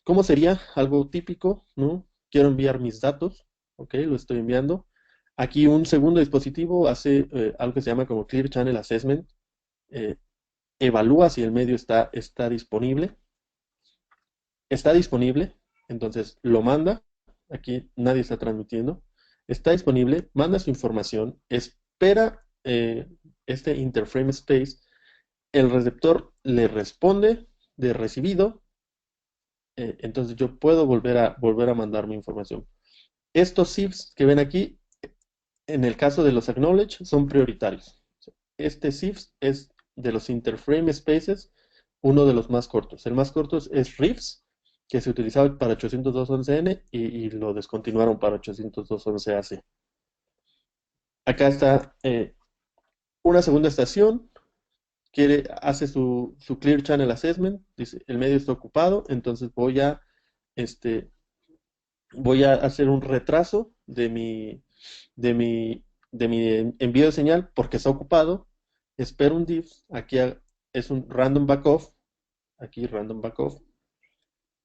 ¿cómo sería algo típico? ¿No? Quiero enviar mis datos, ok, lo estoy enviando. Aquí un segundo dispositivo hace algo que se llama como Clear Channel Assessment, eh, evalúa si el medio está disponible. Está disponible, entonces lo manda. Aquí nadie está transmitiendo. Está disponible, manda su información, espera este interframe space, el receptor le responde de recibido, entonces yo puedo volver a mandar mi información. Estos CIFs que ven aquí, en el caso de los acknowledge, son prioritarios. Este CIFs es de los interframe spaces, uno de los más cortos. El más corto es RIFs, que se utilizaba para 802.11n y lo descontinuaron para 802.11ac. Acá está una segunda estación, hace su Clear Channel Assessment, dice, el medio está ocupado, entonces este, voy a hacer un retraso de mi envío de señal porque está ocupado, espero un diff, aquí es un random backoff, aquí random backoff,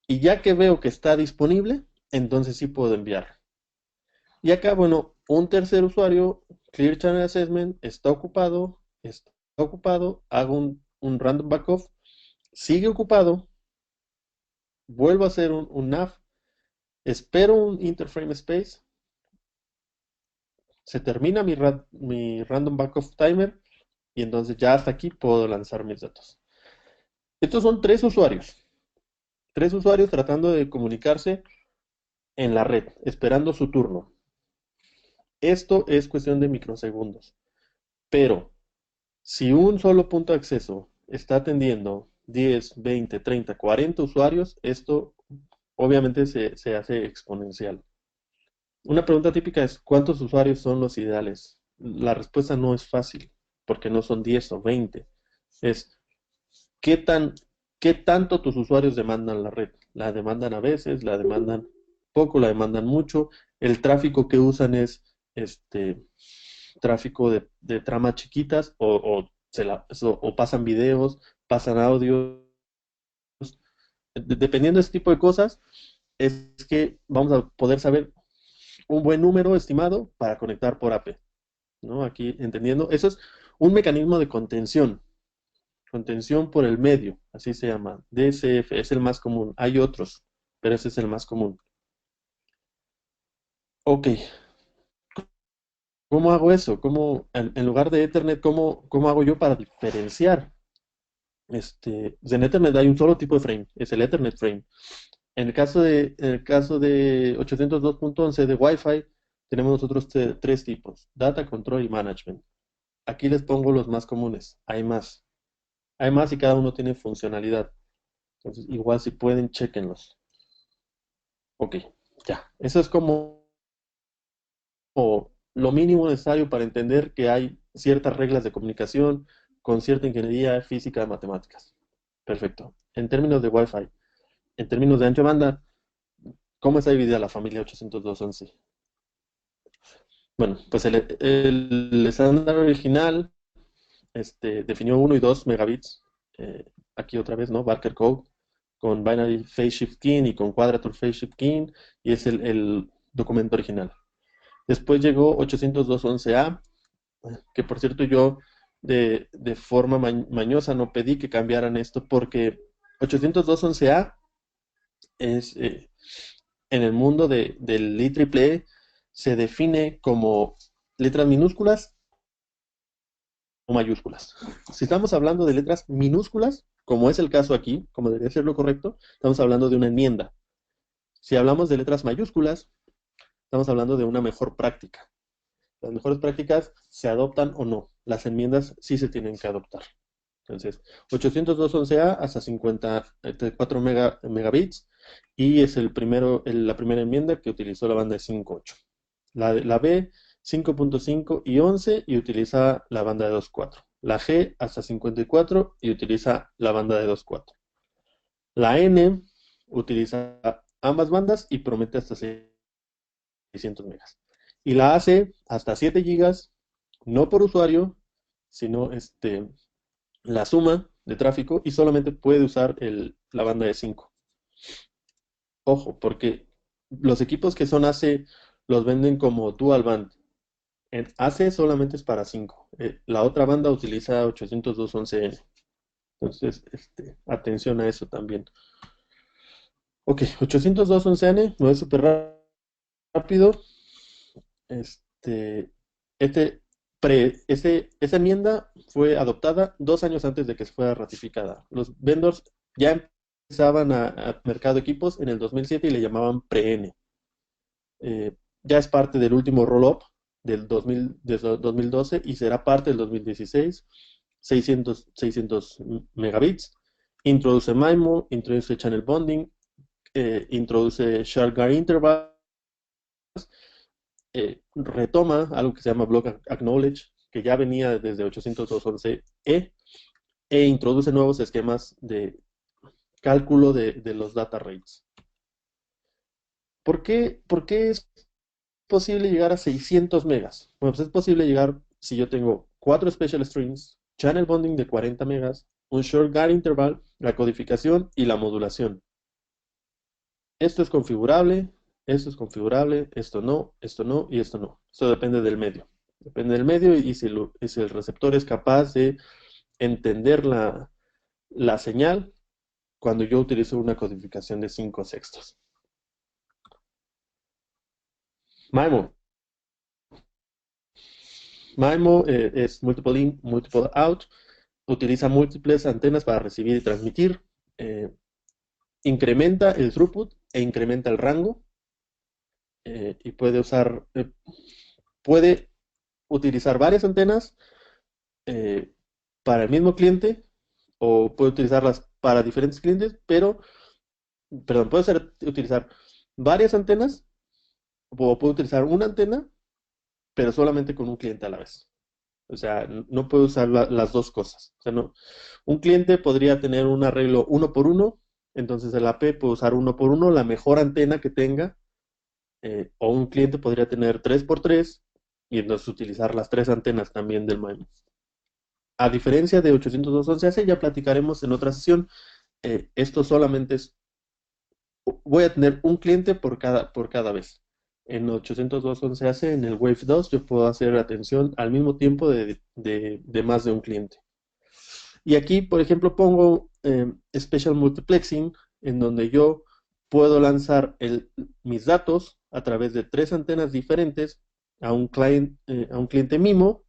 y ya que veo que está disponible, entonces sí puedo enviar. Y acá, bueno, un tercer usuario, Clear Channel Assessment, está ocupado, hago un random backoff, sigue ocupado, vuelvo a hacer un nav, espero un interframe space, se termina mi random backoff timer y entonces ya hasta aquí puedo lanzar mis datos. Estos son tres usuarios tratando de comunicarse en la red, esperando su turno. Esto es cuestión de microsegundos, pero si un solo punto de acceso está atendiendo 10, 20, 30, 40 usuarios, esto obviamente se hace exponencial. Una pregunta típica es, ¿cuántos usuarios son los ideales? La respuesta no es fácil, porque no son 10 o 20. Es, ¿qué tan, qué tanto tus usuarios demandan la red? La demandan a veces, la demandan poco, la demandan mucho. El tráfico que usan es este tráfico de tramas chiquitas o pasan videos, pasan audios. Dependiendo de ese tipo de cosas, es que vamos a poder saber un buen número estimado para conectar por AP, ¿no? Aquí entendiendo, eso es un mecanismo de contención, contención por el medio, así se llama, DSF, es el más común, hay otros, pero ese es el más común. Ok, ¿cómo hago eso? En lugar de Ethernet, cómo hago yo para diferenciar? Pues en Ethernet hay un solo tipo de frame, es el Ethernet frame. En el caso de 802.11 de Wi-Fi, tenemos nosotros tres tipos, Data Control y Management. Aquí les pongo los más comunes, hay más. Hay más y cada uno tiene funcionalidad. Entonces, igual si pueden, chequenlos. Ok, ya. Eso es como lo mínimo necesario para entender que hay ciertas reglas de comunicación con cierta ingeniería física, matemáticas. Perfecto. En términos de Wi-Fi, en términos de ancho de banda, ¿cómo está dividida la familia 802.11? Bueno, pues el estándar original definió 1 y 2 megabits. Aquí otra vez, ¿no? Barker Code con Binary Phase Shift Keying y con Quadrature Phase Shift Keying, y es el documento original. Después llegó 802.11a, que por cierto yo de forma mañosa no pedí que cambiaran esto porque 802.11a es, en el mundo del IEEE se define como letras minúsculas o mayúsculas. Si estamos hablando de letras minúsculas, como es el caso aquí, como debería ser lo correcto, estamos hablando de una enmienda. Si hablamos de letras mayúsculas, estamos hablando de una mejor práctica. Las mejores prácticas se adoptan o no. Las enmiendas sí se tienen que adoptar. Entonces, 802.11a hasta 54 megabits, y es la primera enmienda que utilizó la banda de 5.8. La B, 5.5 y 11, y utiliza la banda de 2.4. La G hasta 54 y utiliza la banda de 2.4. La N utiliza ambas bandas y promete hasta 600 megas. Y la AC hasta 7 gigas, no por usuario, sino la suma de tráfico, y solamente puede usar la banda de 5. Ojo, porque los equipos que son AC los venden como dual band. En AC solamente es para 5. La otra banda utiliza 802.11n. Entonces, atención a eso también. Ok, 802.11n no es súper rápido. Este, este, esa enmienda fue adoptada 2 años antes de que se fuera ratificada. Los vendors ya empezaban a mercado equipos en el 2007 y le llamaban pre-N. Ya es parte del último roll-up de 2012 y será parte del 2016. 600 megabits. Introduce MIMO, introduce Channel Bonding, introduce Shard Guard Intervals, retoma algo que se llama Block Acknowledge, que ya venía desde 802.11e, e introduce nuevos esquemas de cálculo de los data rates. ¿Por qué es posible llegar a 600 megas? Bueno, pues es posible llegar si yo tengo 4 special strings, channel bonding de 40 megas, un short guard interval, la codificación y la modulación. Esto es configurable, esto es configurable, esto no y esto no. Eso depende del medio. Depende del medio y si el receptor es capaz de entender la señal cuando yo utilizo una codificación de 5 sextos. MIMO. MIMO es Multiple In, Multiple Out. Utiliza múltiples antenas para recibir y transmitir. eh, Incrementa el throughput e incrementa el rango. Y puede utilizar varias antenas eh, para el mismo cliente, o puede utilizarlas para diferentes clientes, pero perdón, utilizar varias antenas o puedo utilizar una antena, pero solamente con un cliente a la vez. O sea, no puedo usar las dos cosas. O sea, no, un cliente podría tener un arreglo uno por uno, entonces el AP puede usar uno por uno la mejor antena que tenga, o un cliente podría tener 3 por 3 y entonces utilizar las tres antenas también del MIMO. A diferencia de 802.11ac, ya platicaremos en otra sesión, esto solamente es, voy a tener un cliente por cada vez. En 802.11ac, en el Wave 2, yo puedo hacer atención al mismo tiempo de más de un cliente. Y aquí, por ejemplo, pongo Special Multiplexing, en donde yo puedo lanzar mis datos a través de tres antenas diferentes a un cliente MIMO,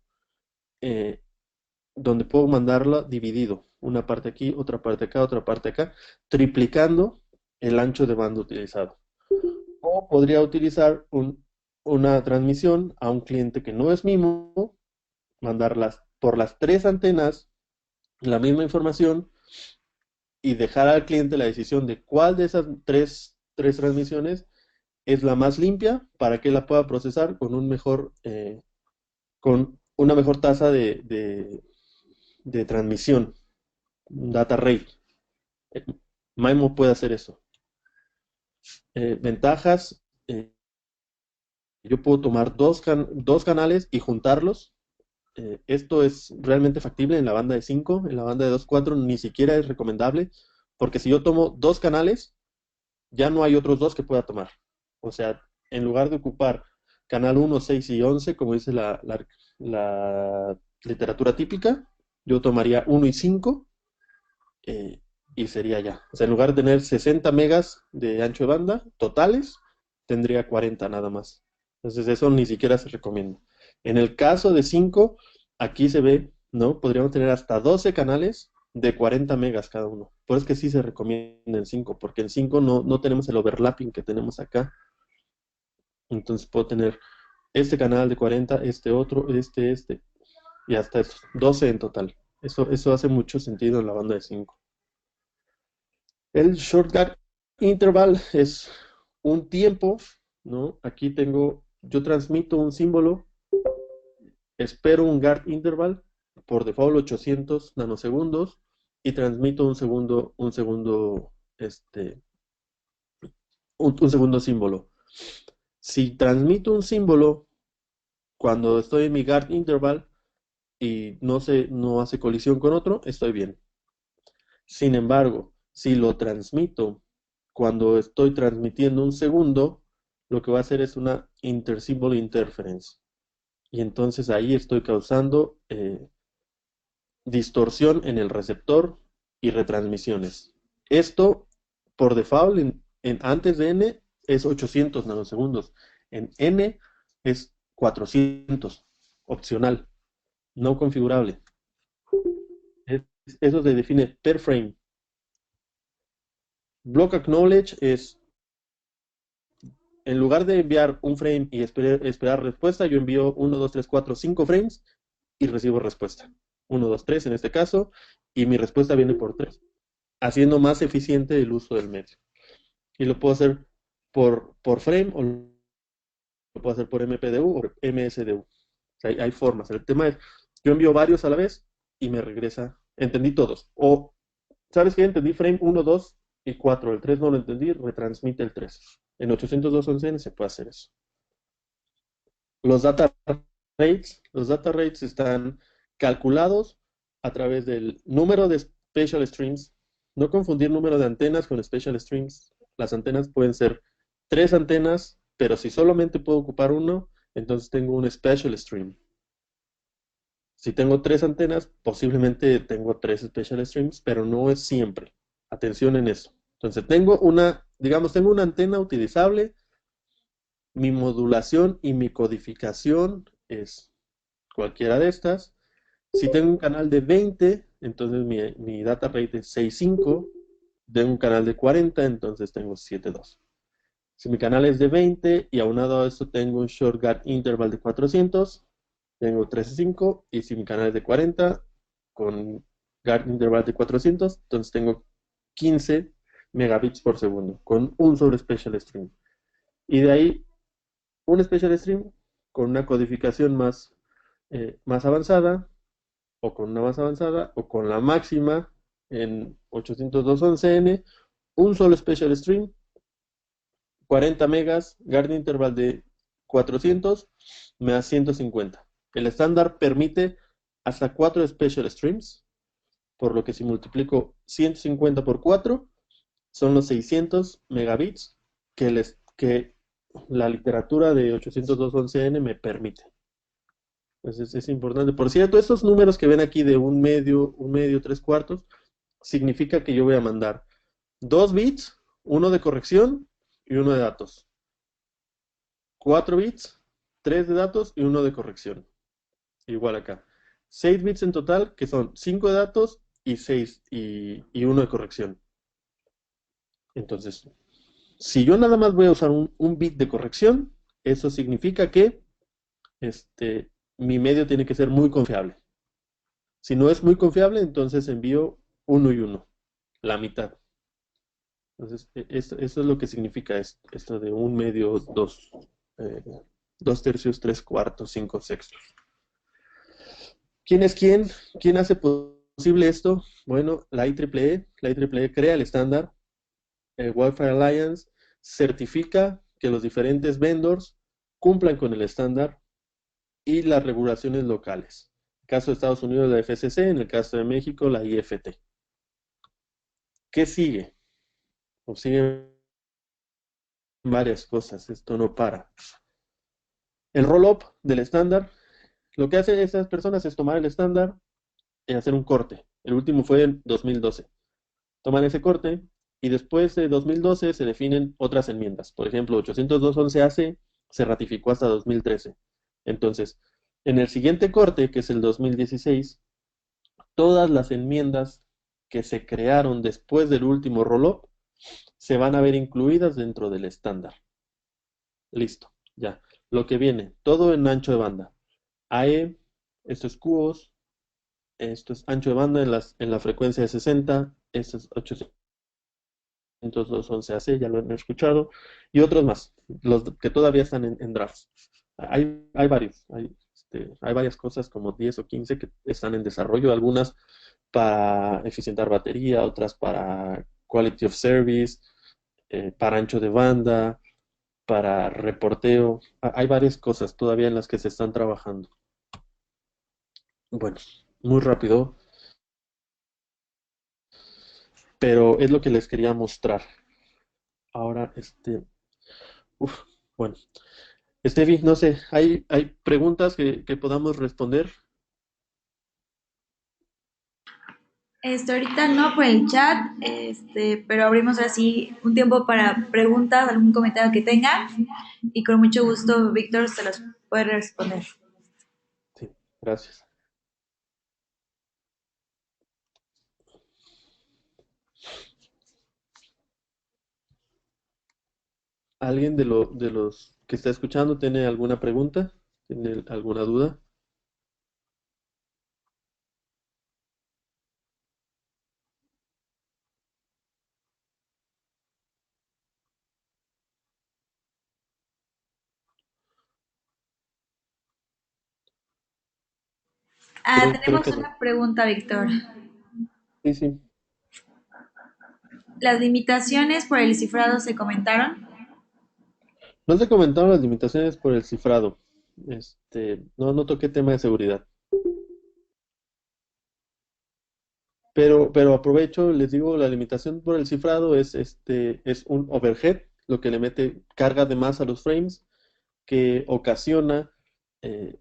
eh, donde puedo mandarlo dividido, una parte aquí, otra parte acá, otra parte acá, triplicando el ancho de banda utilizado. O podría utilizar una transmisión a un cliente que no es MIMO, mandarlas por las tres antenas la misma información y dejar al cliente la decisión de cuál de esas tres transmisiones es la más limpia para que la pueda procesar con una mejor tasa de transmisión, data rate. Eh, MIMO puede hacer eso. Ventajas, yo puedo tomar dos canales y juntarlos. Esto es realmente factible en la banda de 5, en la banda de 2.4 ni siquiera es recomendable, porque si yo tomo dos canales, ya no hay otros dos que pueda tomar. O sea, en lugar de ocupar canal 1, 6 y 11, como dice la literatura típica, yo tomaría 1 y 5 eh, y sería ya. O sea, en lugar de tener 60 megas de ancho de banda totales, tendría 40 nada más. Entonces eso ni siquiera se recomienda. En el caso de 5, aquí se ve, ¿no? Podríamos tener hasta 12 canales de 40 megas cada uno. Por eso es que sí se recomienda en 5, porque en 5 no tenemos el overlapping que tenemos acá. Entonces puedo tener este canal de 40, este otro, y hasta 12 en total. Eso hace mucho sentido en la banda de 5. El shortcut interval es un tiempo, ¿no? Aquí yo transmito un símbolo, espero un guard interval, por default 800 nanosegundos, y transmito un segundo símbolo. Si transmito un símbolo cuando estoy en mi guard interval y no hace colisión con otro, estoy bien. Sin embargo, si lo transmito cuando estoy transmitiendo un segundo, lo que va a hacer es una intersymbol interference. Y entonces ahí estoy causando distorsión en el receptor y retransmisiones. Esto, por default, antes de n es 800 nanosegundos. En n es 400, opcional, no configurable. Eso se define per frame. Block acknowledge es, en lugar de enviar un frame y esperar respuesta, yo envío 1, 2, 3, 4, 5 frames y recibo respuesta. 1, 2, 3 en este caso, y mi respuesta viene por 3, haciendo más eficiente el uso del medio. Y lo puedo hacer por frame o lo puedo hacer por MPDU o MSDU. O sea, hay formas. El tema es, yo envío varios a la vez y me regresa, entendí todos. O, ¿sabes qué? Entendí frame 1, 2 y 4. El 3 no lo entendí, retransmite el 3. En 802.11n se puede hacer eso. Los data rates están calculados a través del número de special streams. No confundir número de antenas con special streams. Las antenas pueden ser tres antenas, pero si solamente puedo ocupar uno, entonces tengo un special stream. Si tengo tres antenas, posiblemente tengo tres special streams, pero no es siempre. Atención en eso. Entonces tengo una antena utilizable. Mi modulación y mi codificación es cualquiera de estas. Si tengo un canal de 20, entonces mi data rate es 6.5. Tengo un canal de 40, entonces tengo 7.2. Si mi canal es de 20 y aunado a eso tengo un shortcut interval de 400, tengo 13.5. Y si mi canal es de 40, con guard interval de 400, entonces tengo 15. megabits por segundo, con un solo special stream. Y de ahí, un special stream con una codificación más avanzada, o con una más avanzada, o con la máxima en 802.11n, un solo special stream, 40 megas, guard interval de 400 más 150. El estándar permite hasta 4 special streams, por lo que si multiplico 150 por 4, son los 600 megabits que la literatura de 802.11n me permite. Entonces es importante. Por cierto, estos números que ven aquí de un medio, tres cuartos, significa que yo voy a mandar 2 bits, uno de corrección y uno de datos. 4 bits, 3 de datos y uno de corrección. Igual acá. 6 bits en total, que son 5 de datos y 6 y uno de corrección. Entonces, si yo nada más voy a usar un bit de corrección, eso significa que mi medio tiene que ser muy confiable. Si no es muy confiable, entonces envío uno y uno, la mitad. Entonces, eso es lo que significa esto de un medio, eh, dos tercios, tres cuartos, cinco sextos. ¿Quién es quién? ¿Quién hace posible esto? Bueno, la IEEE crea el estándar, el Wi-Fi Alliance certifica que los diferentes vendors cumplan con el estándar y las regulaciones locales. En el caso de Estados Unidos, la FCC, en el caso de México, la IFT. ¿Qué sigue? Pues siguen varias cosas, esto no para. El roll-up del estándar, lo que hacen estas personas es tomar el estándar y hacer un corte. El último fue en 2012. Toman ese corte y después de 2012 se definen otras enmiendas. Por ejemplo, 802.11ac se ratificó hasta 2013. Entonces, en el siguiente corte, que es el 2016, todas las enmiendas que se crearon después del último roll-up se van a ver incluidas dentro del estándar. Listo, ya. Lo que viene, todo en ancho de banda. AE, esto es QoS, esto es ancho de banda en la frecuencia de 60, esto es 802.11ac, ya lo han escuchado, y otros más, los que todavía están en drafts. Hay varios, hay varias cosas como 10 o 15 que están en desarrollo, algunas para eficientar batería, otras para quality of service, para ancho de banda, para reporteo. Hay varias cosas todavía en las que se están trabajando. Bueno, muy rápido, pero es lo que les quería mostrar. Ahora, uf, bueno, Steffi, no sé, ¿hay preguntas que podamos responder? Ahorita no por el chat, pero abrimos así un tiempo para preguntas, algún comentario que tengan y con mucho gusto Víctor se los puede responder. Sí, gracias. ¿Alguien de los que está escuchando tiene alguna pregunta? ¿Tiene alguna duda? Creo Tenemos que no. una pregunta, Víctor. Sí, sí. ¿Las limitaciones por el cifrado se comentaron? No te comentaron las limitaciones por el cifrado. No toqué tema de seguridad. Pero aprovecho, les digo, la limitación por el cifrado es un overhead, lo que le mete carga de más a los frames, que ocasiona eh,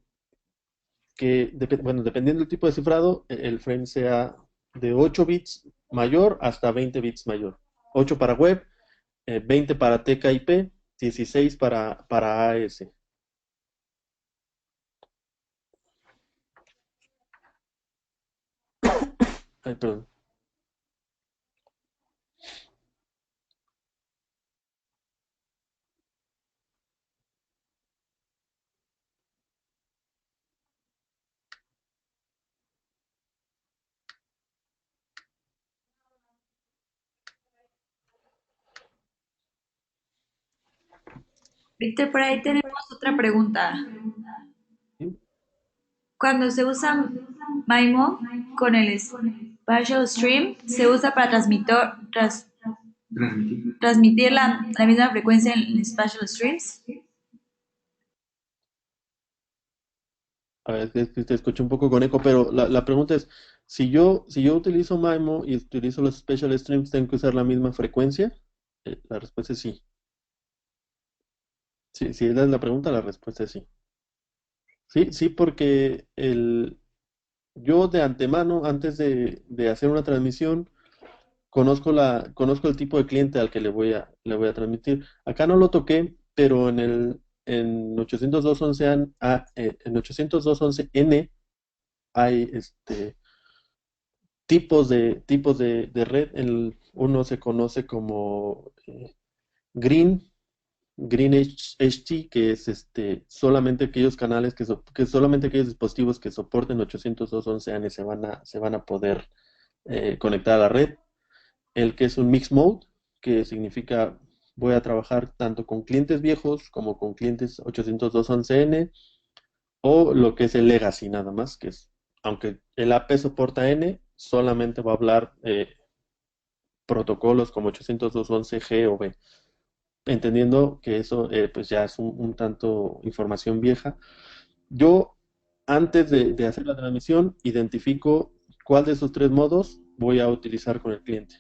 bueno, dependiendo del tipo de cifrado, el frame sea de 8 bits mayor hasta 20 bits mayor. 8 para web, 20 para TKIP, 16 para AES. Ay, perdón. Víctor, por ahí tenemos otra pregunta. ¿Sí? Cuando se usa MIMO con el Spatial Stream, ¿se usa para transmitir la misma frecuencia en Spatial Streams? A ver, es que te escucho un poco con eco, pero la pregunta es, si yo utilizo MIMO y utilizo los Special Streams, ¿tengo que usar la misma frecuencia? La respuesta es sí. Sí, si esa es la pregunta, la respuesta es sí. Sí, sí, porque yo de antemano, antes de hacer una transmisión, conozco el tipo de cliente al que le voy a transmitir. Acá no lo toqué, pero en 802.11 en 802.11n hay tipos de red. Uno se conoce como Green, HT, que es solamente aquellos canales que solamente aquellos dispositivos que soporten 802.11n se van a poder conectar a la red. El que es un mix mode, que significa voy a trabajar tanto con clientes viejos como con clientes 802.11n, o lo que es el legacy nada más, que es, aunque el AP soporta N, solamente va a hablar protocolos como 802.11g o B, entendiendo que eso pues ya es un tanto información vieja. Yo, antes de hacer la transmisión, identifico cuál de esos tres modos voy a utilizar con el cliente.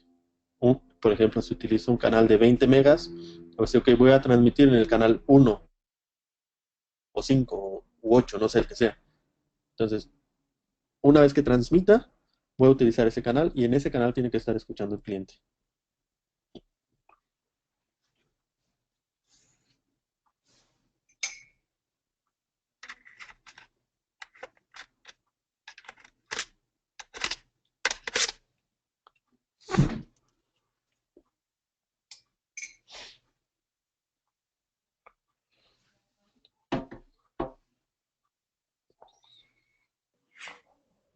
Por ejemplo, si utilizo un canal de 20 megas, o sea, que voy a transmitir en el canal 1 o 5 u 8, no sé el que sea. Entonces, una vez que transmita, voy a utilizar ese canal y en ese canal tiene que estar escuchando el cliente.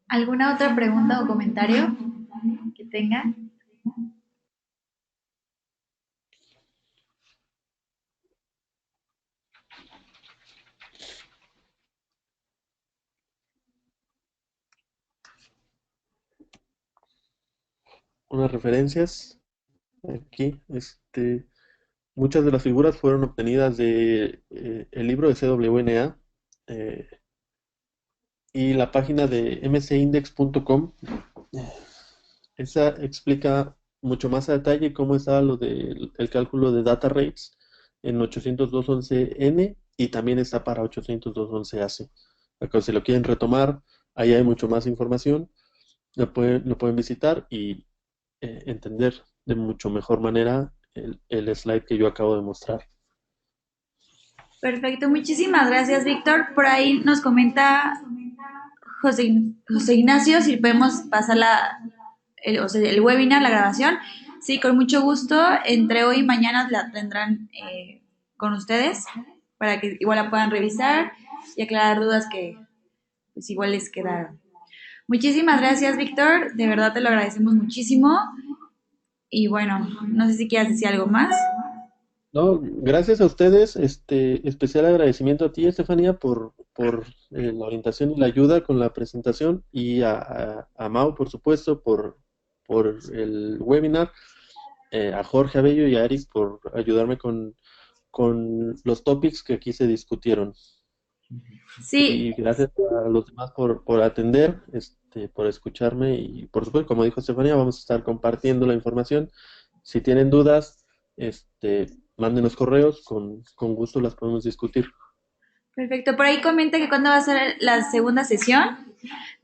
¿Alguna otra pregunta o comentario que tengan? Unas referencias aquí. Muchas de las figuras fueron obtenidas de el libro de CWNA, eh, y la página de mcindex.com. Esa explica mucho más a detalle cómo está lo del el cálculo de data rates en 802.11n, y también está para 802.11ac. Acá, si lo quieren retomar, ahí hay mucho más información. Lo pueden visitar y entender de mucho mejor manera el slide que yo acabo de mostrar. Perfecto, muchísimas gracias, Víctor. Por ahí nos comenta José Ignacio si podemos pasar el webinar, la grabación. Sí, con mucho gusto. Entre hoy y mañana la tendrán con ustedes para que igual la puedan revisar y aclarar dudas que pues igual les quedaron. Muchísimas gracias, Víctor. De verdad te lo agradecemos muchísimo. Y bueno, no sé si quieras decir algo más. No, gracias a ustedes, especial agradecimiento a ti, Estefanía, por la orientación y la ayuda con la presentación, y a Mau, por supuesto, por el webinar, a Jorge Abello y a Eric por ayudarme con los topics que aquí se discutieron. Sí, Y gracias a los demás por atender, por escucharme, y por supuesto, como dijo Estefanía, vamos a estar compartiendo la información. Si tienen dudas, mándenos correos, con gusto las podemos discutir. perfecto. Por ahí comenta que cuándo va a ser la segunda sesión.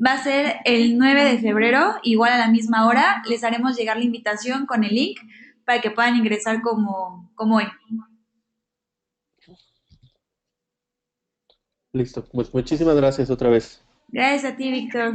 Va a ser el 9 de febrero, igual a la misma hora. Les haremos llegar la invitación con el link para que puedan ingresar como hoy. Listo, pues muchísimas gracias otra vez. Gracias a ti, Víctor.